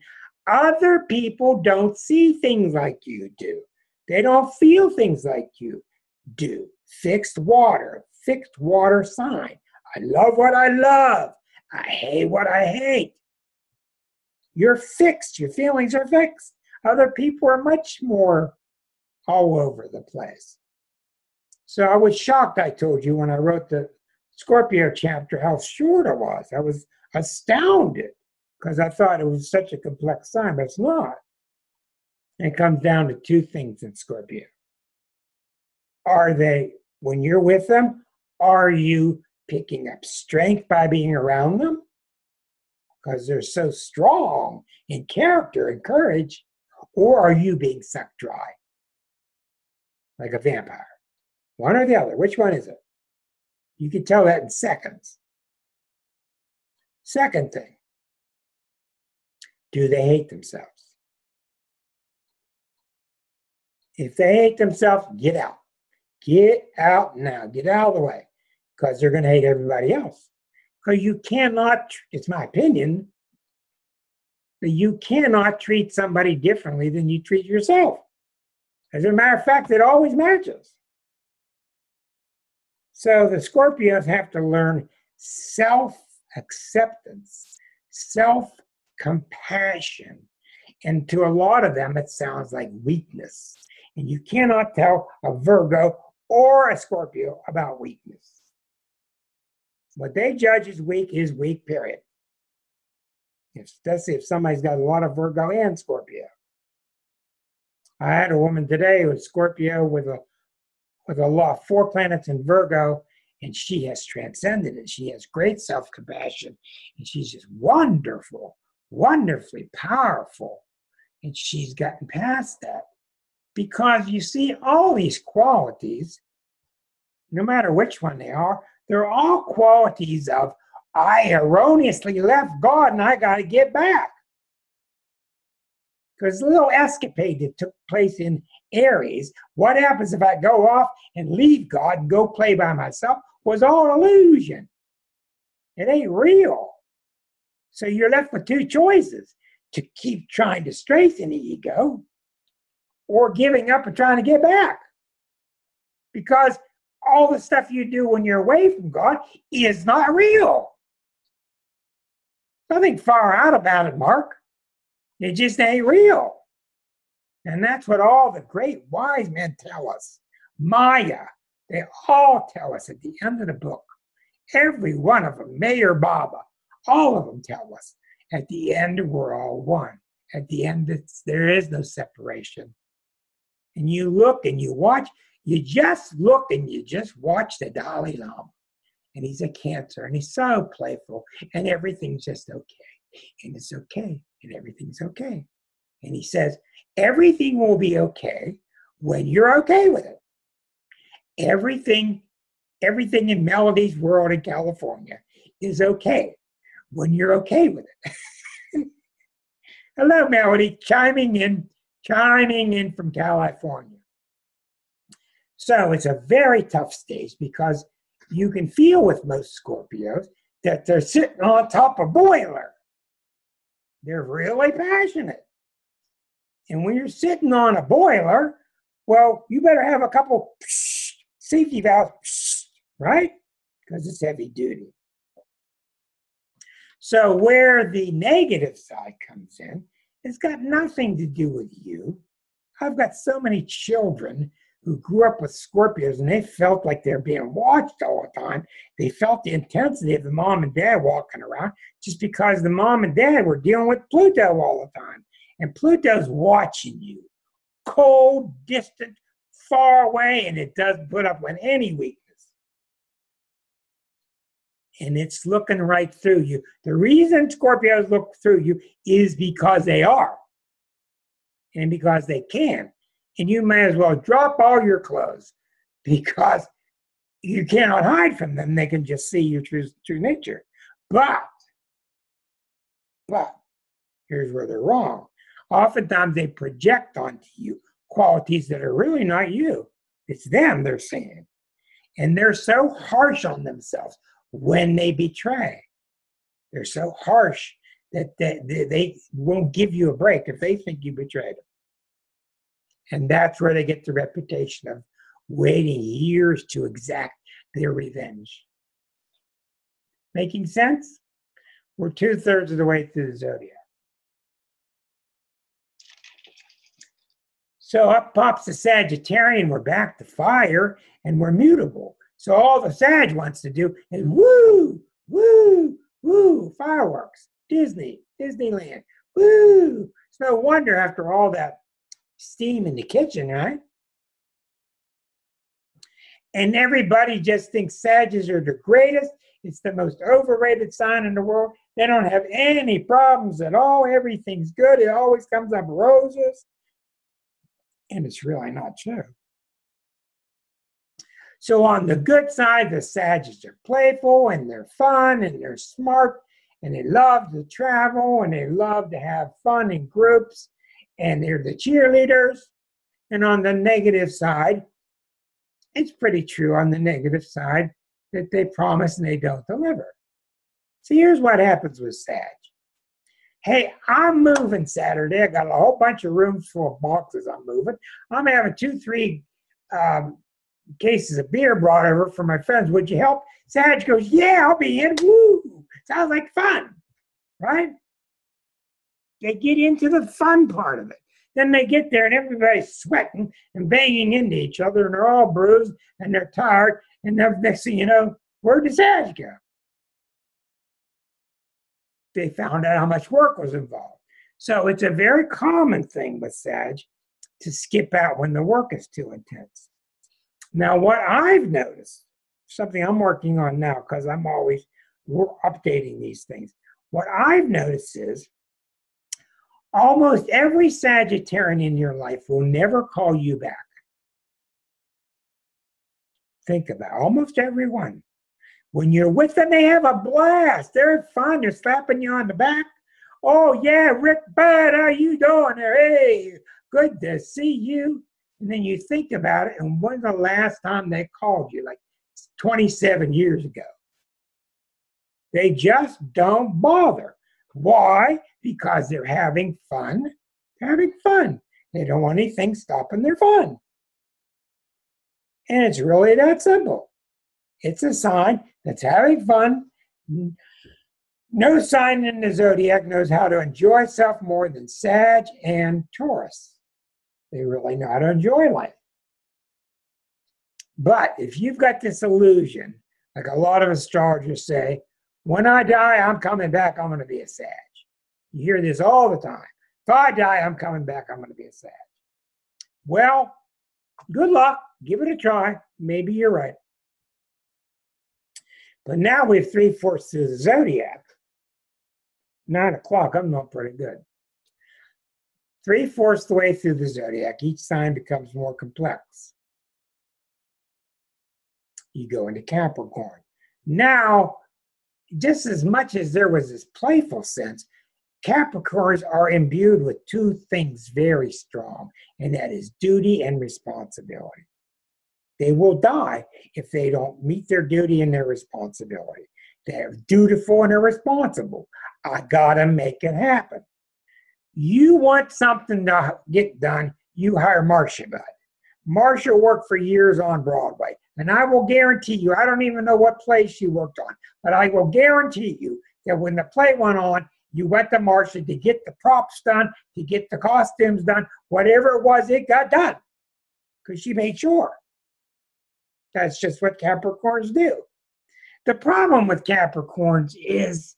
other people don't see things like you do. They don't feel things like you do. Fixed water sign. I love what I love. I hate what I hate. You're fixed. Your feelings are fixed. Other people are much more all over the place. So I was shocked, I told you, when I wrote the Scorpio chapter, how short it was. I was astounded because I thought it was such a complex sign, but it's not. And it comes down to two things in Scorpio. Are they, when you're with them, are you picking up strength by being around them? Because they're so strong in character and courage. Or are you being sucked dry? Like a vampire. One or the other. Which one is it? You can tell that in seconds. Second thing. Do they hate themselves? If they hate themselves, get out. Get out now. Get out of the way. Because they're going to hate everybody else. Because you cannot, it's my opinion, that you cannot treat somebody differently than you treat yourself. As a matter of fact, it always matches. So the Scorpios have to learn self-acceptance, self-compassion. And to a lot of them, it sounds like weakness. And you cannot tell a Virgo or a Scorpio about weakness. What they judge as weak is weak, period. Especially if somebody's got a lot of Virgo and Scorpio. I had a woman today who was Scorpio with a lot, 4 planets in Virgo, and she has transcended it. She has great self-compassion, and she's just wonderful, wonderfully powerful. And she's gotten past that. Because you see, all these qualities, no matter which one they are, they're all qualities of, I erroneously left God and I got to get back. Because the little escapade that took place in Aries, what happens if I go off and leave God and go play by myself, was all illusion. It ain't real. So you're left with two choices: to keep trying to strengthen the ego, or giving up and trying to get back. Because all the stuff you do when you're away from God is not real. Nothing far out about it, Mark. It just ain't real. And that's what all the great wise men tell us. Maya, they all tell us at the end of the book. Every one of them, Mayor Baba, all of them tell us, at the end we're all one. At the end, there is no separation. And you look and you watch, you just look and you just watch the Dalai Lama. And he's a Cancer, and he's so playful, and everything's just okay. And it's okay, and everything's okay. And he says, everything will be okay when you're okay with it. Everything in Melody's world in California is okay when you're okay with it. Hello, Melody, chiming in from California. So it's a very tough stage, because you can feel with most Scorpios that they're sitting on top of a boiler. They're really passionate. And when you're sitting on a boiler, well, you better have a couple safety valves, right? Because it's heavy duty. So where the negative side comes in, it's got nothing to do with you. I've got so many children who grew up with Scorpios, and they felt like they're being watched all the time. They felt the intensity of the mom and dad walking around, just because the mom and dad were dealing with Pluto all the time. And Pluto's watching you. Cold, distant, far away, and it doesn't put up with any weakness. And it's looking right through you. The reason Scorpios look through you is because they are. And because they can. And you may as well drop all your clothes, because you cannot hide from them. They can just see your true nature. But here's where they're wrong. Oftentimes they project onto you qualities that are really not you. It's them they're seeing. And they're so harsh on themselves when they betray. They're so harsh that they won't give you a break if they think you betrayed them. And that's where they get the reputation of waiting years to exact their revenge. Making sense? We're 2/3 of the way through the zodiac. So up pops the Sagittarian. We're back to fire, and we're mutable. So all the Sag wants to do is woo, woo, woo, fireworks, Disneyland, woo. It's no wonder after all that steam in the kitchen, right? And everybody just thinks Sagittarians are the greatest. It's the most overrated sign in the world. They don't have any problems at all. Everything's good. It always comes up roses. And it's really not true. So on the good side, the Sagittarians are playful, and they're fun, and they're smart, and they love to travel, and they love to have fun in groups, and they're the cheerleaders. And on the negative side, it's pretty true on the negative side that they promise and they don't deliver. So here's what happens with Sag. Hey, I'm moving Saturday. I got a whole bunch of rooms full of boxes I'm moving. I'm having 2-3 cases of beer brought over for my friends. Would you help? Sag goes, yeah, I'll be in. Woo! Sounds like fun, right? They get into the fun part of it. Then they get there and everybody's sweating and banging into each other, and they're all bruised and they're tired. And the next thing you know, where'd the Sag go? They found out how much work was involved. So it's a very common thing with Sag to skip out when the work is too intense. Now, what I've noticed, something I'm working on now because I'm always updating these things. What I've noticed is almost every Sagittarian in your life will never call you back. Think about it. Almost everyone. When you're with them, they have a blast. They're fun. They're slapping you on the back. Oh, yeah, Rick Bud, how you doing there? Hey, good to see you. And then you think about it, and when's the last time they called you? Like 27 years ago. They just don't bother. Why? Because they're having fun. They're having fun. They don't want anything stopping their fun. And it's really that simple. It's a sign that's having fun. No sign in the zodiac knows how to enjoy self more than Sag and Taurus. They really know how to enjoy life. But if you've got this illusion, like a lot of astrologers say, when I die, I'm coming back, I'm going to be a Sag. You hear this all the time. If I die, I'm coming back, I'm going to be a Sag. Well, good luck. Give it a try. Maybe you're right. But now we have 3/4 through the zodiac. 9 o'clock, I'm not pretty good. 3/4 the way through the zodiac, each sign becomes more complex. You go into Capricorn. Now, just as much as there was this playful sense, Capricorns are imbued with two things very strong, and that is duty and responsibility. They will die if they don't meet their duty and their responsibility. They're dutiful and they're responsible. I gotta make it happen. You want something to get done, you hire Marcia Bud. Marcia worked for years on Broadway, and I will guarantee you, I don't even know what play she worked on, but I will guarantee you that when the play went on, you went to Marcia to get the props done, to get the costumes done, whatever it was, it got done, because she made sure. That's just what Capricorns do. The problem with Capricorns is,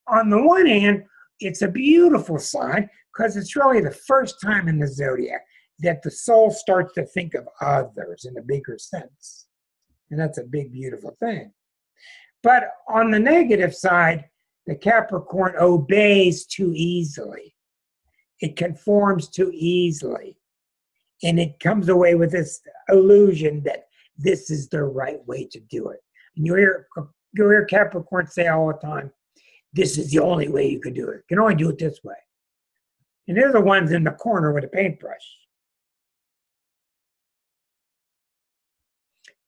on the one hand, it's a beautiful sign because it's really the first time in the zodiac that the soul starts to think of others in a bigger sense. And that's a big, beautiful thing. But on the negative side, the Capricorn obeys too easily. It conforms too easily. And it comes away with this illusion that this is the right way to do it. And you hear Capricorn say all the time, this is the only way you can do it. You can only do it this way. And they're the ones in the corner with a paintbrush.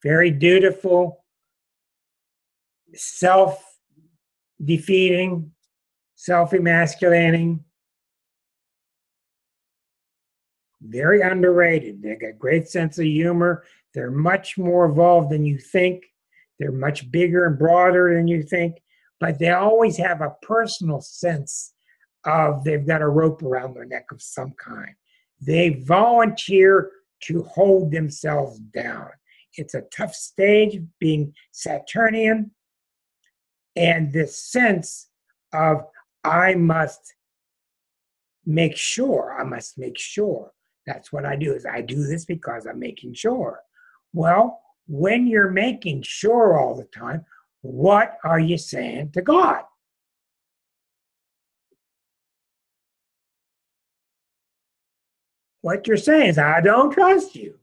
Very dutiful, self-defeating, self-emasculating, very underrated. They got great sense of humor. They're much more evolved than you think. They're much bigger and broader than you think, but they always have a personal sense of they've got a rope around their neck of some kind. They volunteer to hold themselves down. It's a tough stage being Saturnian, and this sense of I must make sure. That's what I do, is I do this because I'm making sure. Well, when you're making sure all the time, what are you saying to God? What you're saying is, I don't trust you.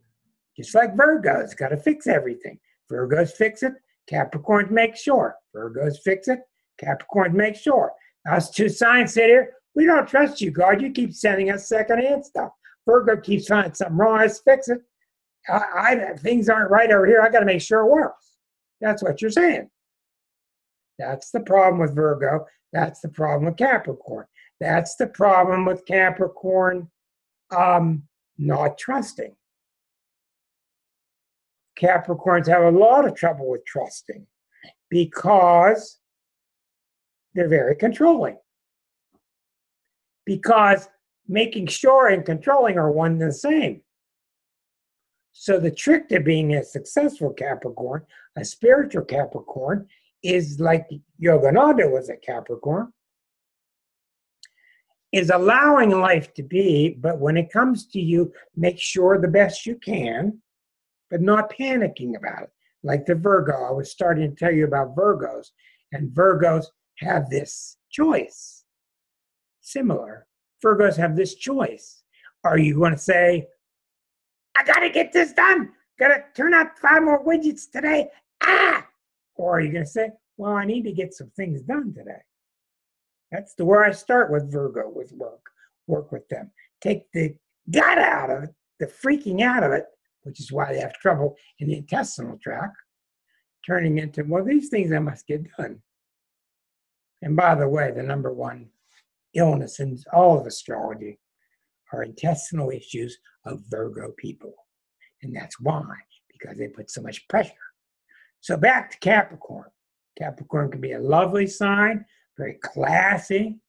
Just like Virgos, got to fix everything. Virgos fix it, Capricorns make sure. Virgos fix it, Capricorns make sure. Us two signs sit here, we don't trust you, God. You keep sending us secondhand stuff. Virgo keeps finding something wrong, let's fix it. Things aren't right over here, I got to make sure it works. That's what you're saying. That's the problem with Virgo. That's the problem with Capricorn. That's the problem with Capricorn not trusting. Capricorns have a lot of trouble with trusting because they're very controlling. Because making sure and controlling are one and the same. So the trick to being a successful Capricorn, a spiritual Capricorn, is like Yogananda was a Capricorn, is allowing life to be, but when it comes to you, make sure the best you can, but not panicking about it. Like the Virgo, I was starting to tell you about Virgos, and Virgos have this choice. Similar. Virgos have this choice. Are you going to say, I got to get this done. Got to turn out 5 more widgets today. Or are you going to say, well, I need to get some things done today. That's where I start with Virgo, with work with them. Take the gut out of it, the freaking out of it, which is why they have trouble in the intestinal tract, turning into, well, these things I must get done. And by the way, the number one illness in all of astrology are intestinal issues of Virgo people. And that's why, because they put so much pressure. So back to Capricorn. Capricorn can be a lovely sign, very classy,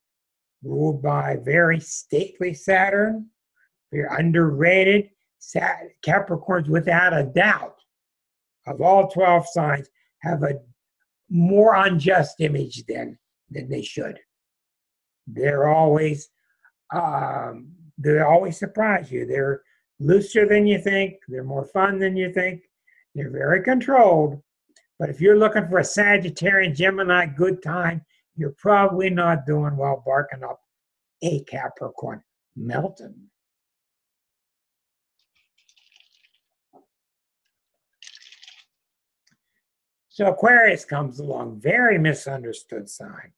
ruled by very stately Saturn, very underrated. Capricorns, without a doubt, of all 12 signs, have a more unjust image than they should. They're always surprise you. They're looser than you think. They're more fun than you think. They're very controlled. But if you're looking for a Sagittarian, Gemini good time, you're probably not doing well barking up a Capricorn. Melton. So Aquarius comes along, very misunderstood sign.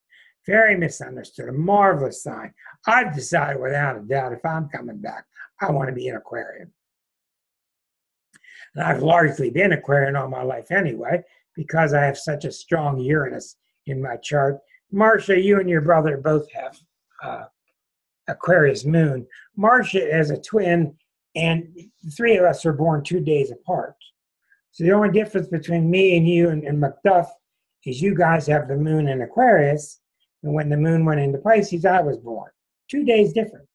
Very misunderstood, a marvelous sign. I've decided without a doubt, if I'm coming back, I want to be an Aquarian. And I've largely been Aquarian all my life anyway, because I have such a strong Uranus in my chart. Marcia, you and your brother both have Aquarius moon. Marcia is a twin, and the three of us are born 2 days apart. So the only difference between me and you and Macduff is you guys have the moon in Aquarius, and when the moon went into Pisces, I was born. 2 days different.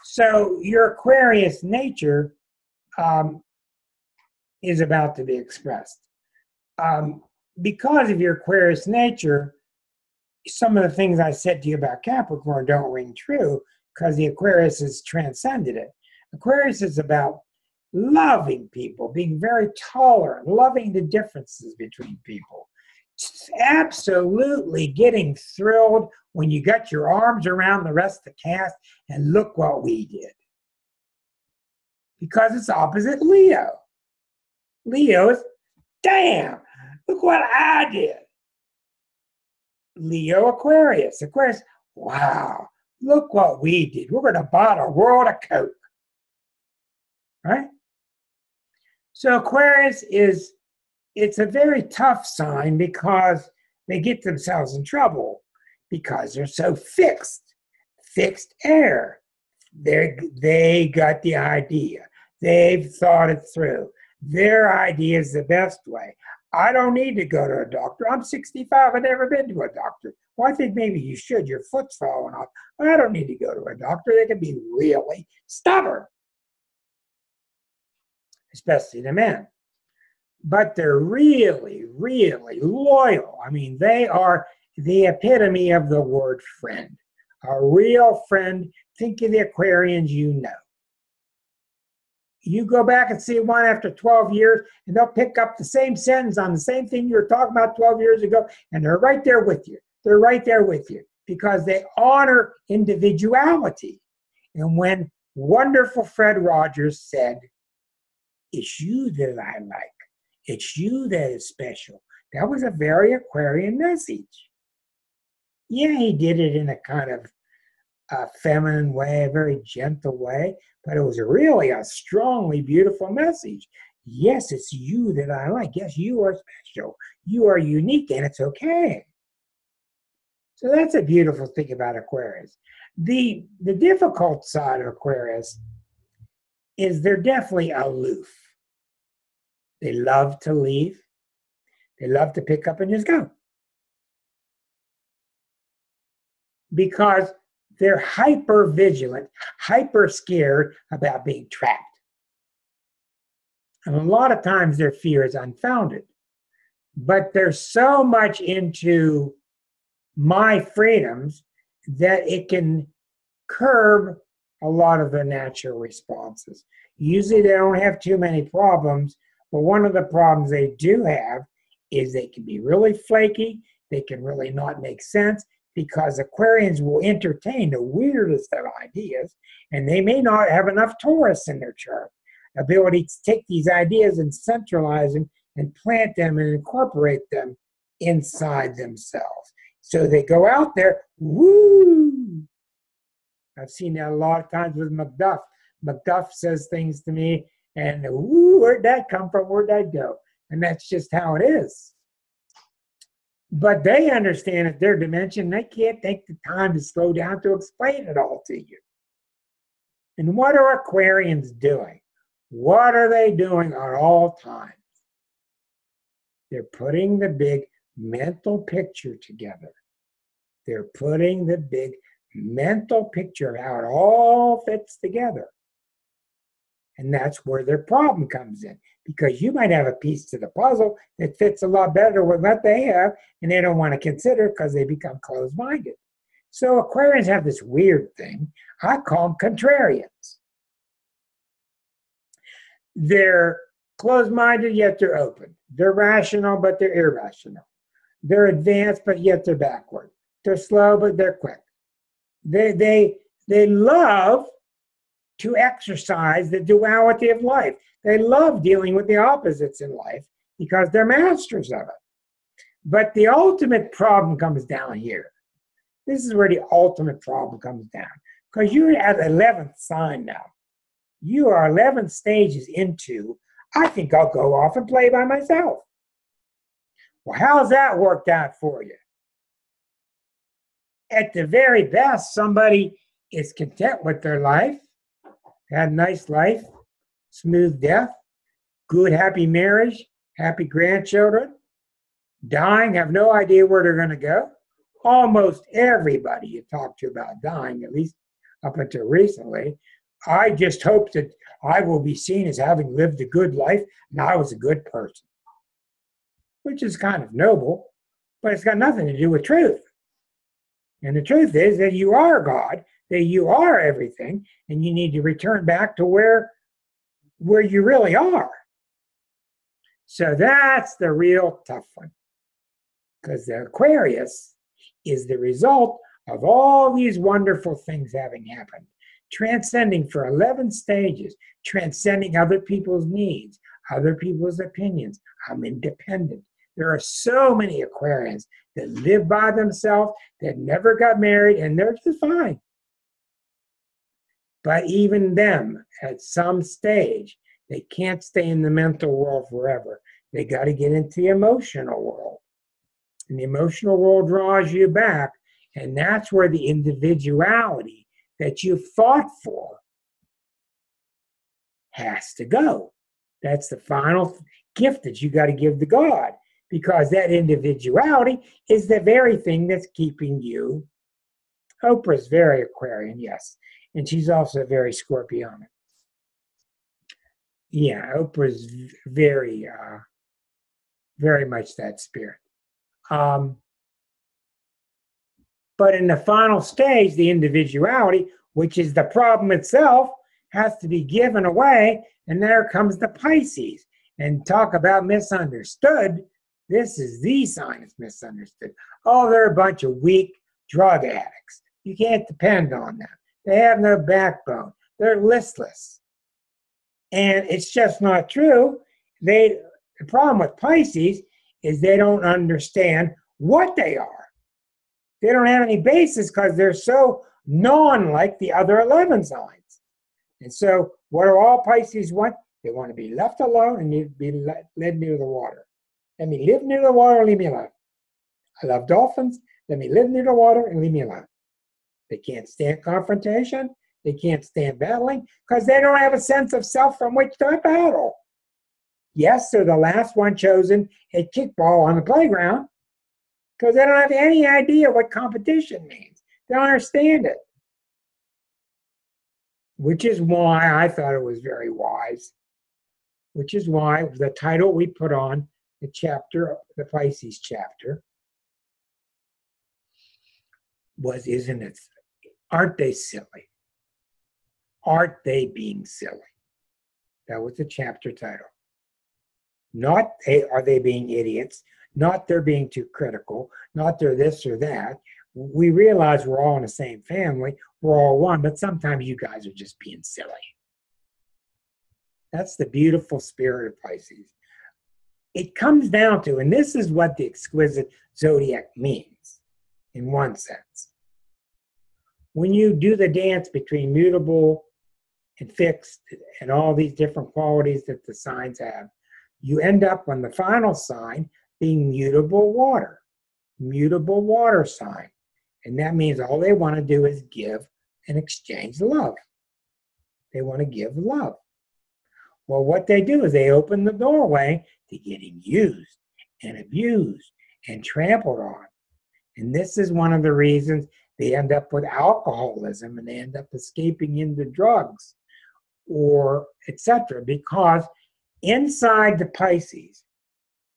So your Aquarius nature is about to be expressed. Because of your Aquarius nature, some of the things I said to you about Capricorn don't ring true because the Aquarius has transcended it. Aquarius is about loving people, being very tolerant, loving the differences between people. Absolutely getting thrilled when you got your arms around the rest of the cast and look what we did. Because it's opposite Leo. Leo is, damn, look what I did. Leo, Aquarius. Aquarius, wow, look what we did. We're going to buy a world of Coke. Right? So Aquarius it's a very tough sign because they get themselves in trouble because they're so fixed air. They got the idea. They've thought it through. Their idea is the best way. I don't need to go to a doctor. I'm 65. I've never been to a doctor. Well, I think maybe you should. Your foot's falling off. But I don't need to go to a doctor. They can be really stubborn, especially the men. But they're really, really loyal. I mean, they are the epitome of the word friend. A real friend. Think of the Aquarians you know. You go back and see one after 12 years, and they'll pick up the same sentence on the same thing you were talking about 12 years ago, and they're right there with you. They're right there with you because they honor individuality. And when wonderful Fred Rogers said, "It's you that I like. It's you that is special," that was a very Aquarian message. Yeah, he did it in a kind of feminine way, a very gentle way, but it was really a strongly beautiful message. Yes, it's you that I like. Yes, you are special. You are unique, and it's okay. So that's a beautiful thing about Aquarius. The difficult side of Aquarius is they're definitely aloof. They love to leave. They love to pick up and just go. Because they're hyper vigilant, hyper scared about being trapped. And a lot of times their fear is unfounded. But they're so much into my freedoms that it can curb a lot of the natural responses. Usually they don't have too many problems, but one of the problems they do have is they can be really flaky, they can really not make sense, because Aquarians will entertain the weirdest of ideas, and they may not have enough Taurus in their chart. Ability to take these ideas and centralize them and plant them and incorporate them inside themselves. So they go out there, woo! I've seen that a lot of times with Macduff. Macduff says things to me, and woo, where'd that come from? Where'd that go? And that's just how it is. But they understand at their dimension, they can't take the time to slow down to explain it all to you. And what are Aquarians doing? What are they doing at all times? They're putting the big mental picture together. They're putting the big mental picture of how it all fits together. And that's where their problem comes in, because you might have a piece to the puzzle that fits a lot better with what they have, and they don't want to consider because they become closed-minded. So Aquarians have this weird thing. I call them contrarians. They're closed-minded, yet they're open. They're rational, but they're irrational. They're advanced, but yet they're backward. They're slow, but they're quick. They love to exercise the duality of life. They love dealing with the opposites in life because they're masters of it. But the ultimate problem comes down here. This is where the ultimate problem comes down, because you're at 11th sign now. You are 11 stages into, I think I'll go off and play by myself. Well, how's that worked out for you? At the very best, somebody is content with their life, had a nice life, smooth death, good, happy marriage, happy grandchildren, dying, have no idea where they're going to go. Almost everybody you talk to about dying, at least up until recently, I just hope that I will be seen as having lived a good life and I was a good person, which is kind of noble, but it's got nothing to do with truth. And the truth is that you are God, that you are everything, and you need to return back to where you really are. So that's the real tough one, because the Aquarius is the result of all these wonderful things having happened, transcending for 11 stages, transcending other people's needs, other people's opinions. I'm independent. There are so many Aquarians that live by themselves, that never got married, and they're just fine. But even them, at some stage, they can't stay in the mental world forever. They got to get into the emotional world. And the emotional world draws you back, and that's where the individuality that you fought for has to go. That's the final gift that you got to give to God, because that individuality is the very thing that's keeping you. Oprah's very Aquarian, yes, and she's also very Scorpionic. Yeah, Oprah's very, very much that spirit. But in the final stage, the individuality, which is the problem itself, has to be given away, and there comes the Pisces. And talk about misunderstood. This is the sign that's misunderstood. Oh, they're a bunch of weak drug addicts. You can't depend on them. They have no backbone. They're listless. And it's just not true. The problem with Pisces is they don't understand what they are. They don't have any basis because they're so non-like the other 11 signs. And so what do all Pisces want? They want to be left alone and need to be led near the water. Let me live near the water and leave me alone. I love dolphins. Let me live near the water and leave me alone. They can't stand confrontation. They can't stand battling because they don't have a sense of self from which to battle. Yes, they're the last one chosen at kickball on the playground because they don't have any idea what competition means. They don't understand it. Which is why I thought it was very wise. Which is why the title we put on the chapter, the Pisces chapter, was, isn't it? Aren't they silly? Aren't they being silly? That was the chapter title. Not are they being idiots, not they're being too critical, not they're this or that. We realize we're all in the same family, we're all one, but sometimes you guys are just being silly. That's the beautiful spirit of Pisces. It comes down to, and this is what the exquisite zodiac means. in one sense. When you do the dance between mutable and fixed and all these different qualities that the signs have, you end up on the final sign being mutable water sign. And that means all they want to do is give and exchange love. They want to give love. Well, what they do is they open the doorway to getting used and abused and trampled on. And this is one of the reasons they end up with alcoholism and they end up escaping into drugs or etc. Because inside the Pisces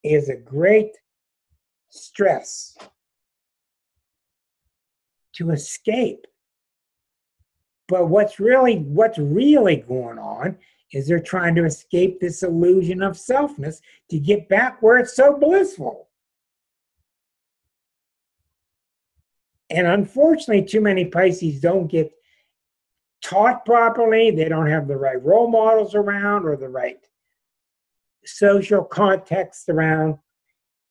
is a great stress to escape. But what's really going on is they're trying to escape this illusion of selfness to get back where it's so blissful. And unfortunately, too many Pisces don't get taught properly. They don't have the right role models around or the right social context around,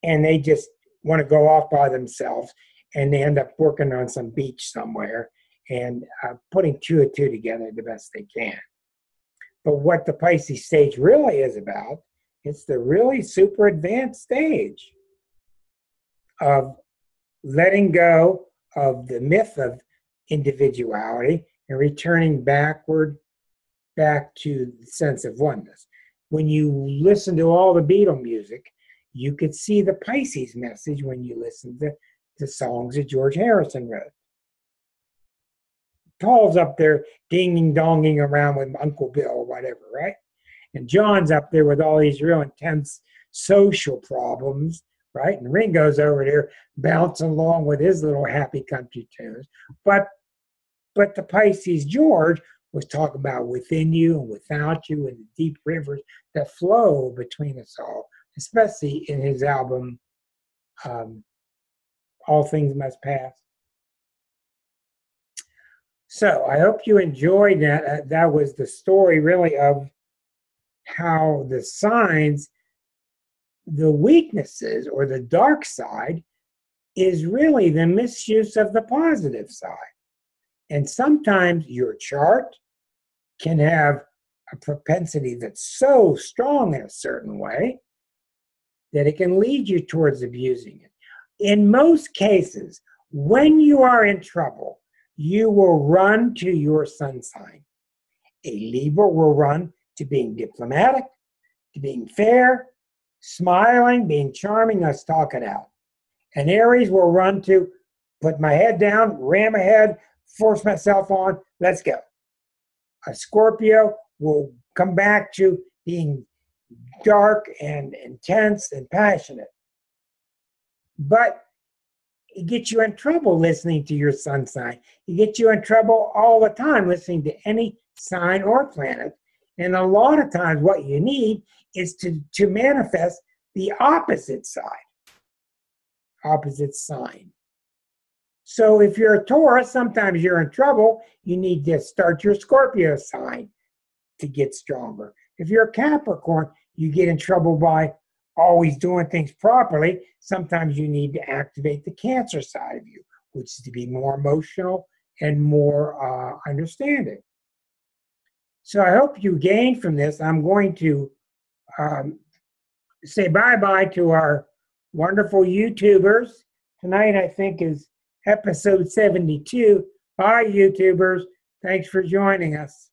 and they just want to go off by themselves, and they end up working on some beach somewhere and putting two and two together the best they can. But what the Pisces stage really is about, it's the really super advanced stage of letting go of the myth of individuality and returning back to the sense of oneness. When you listen to all the Beatle music, you could see the Pisces message when you listen to the songs that George Harrison wrote. Paul's up there ding-donging around with Uncle Bill or whatever, right? And John's up there with all these real intense social problems, right? And Ringo's over there bouncing along with his little happy country tunes. But the Pisces George was talking about within you and without you and the deep rivers that flow between us all, especially in his album, All Things Must Pass. So I hope you enjoyed that. That was the story really of how the signs, the weaknesses or the dark side is really the misuse of the positive side. And sometimes your chart can have a propensity that's so strong in a certain way that it can lead you towards abusing it. In most cases, when you are in trouble, you will run to your sun sign. A Libra will run to being diplomatic, to being fair, smiling, being charming, let's talk it out. An Aries will run to put my head down, ram ahead, force myself on, let's go. A Scorpio will come back to being dark and intense and passionate. But it gets you in trouble listening to your sun sign. It gets you in trouble all the time listening to any sign or planet. And a lot of times what you need is to manifest the opposite side, opposite sign. So if you're a Taurus, sometimes you're in trouble. You need to start your Scorpio sign to get stronger. If you're a Capricorn, you get in trouble by always doing things properly. Sometimes you need to activate the Cancer side of you, which is to be more emotional and more understanding. So I hope you gain from this. I'm going to say bye-bye to our wonderful YouTubers. Tonight, I think, is episode 72. Bye, YouTubers. Thanks for joining us.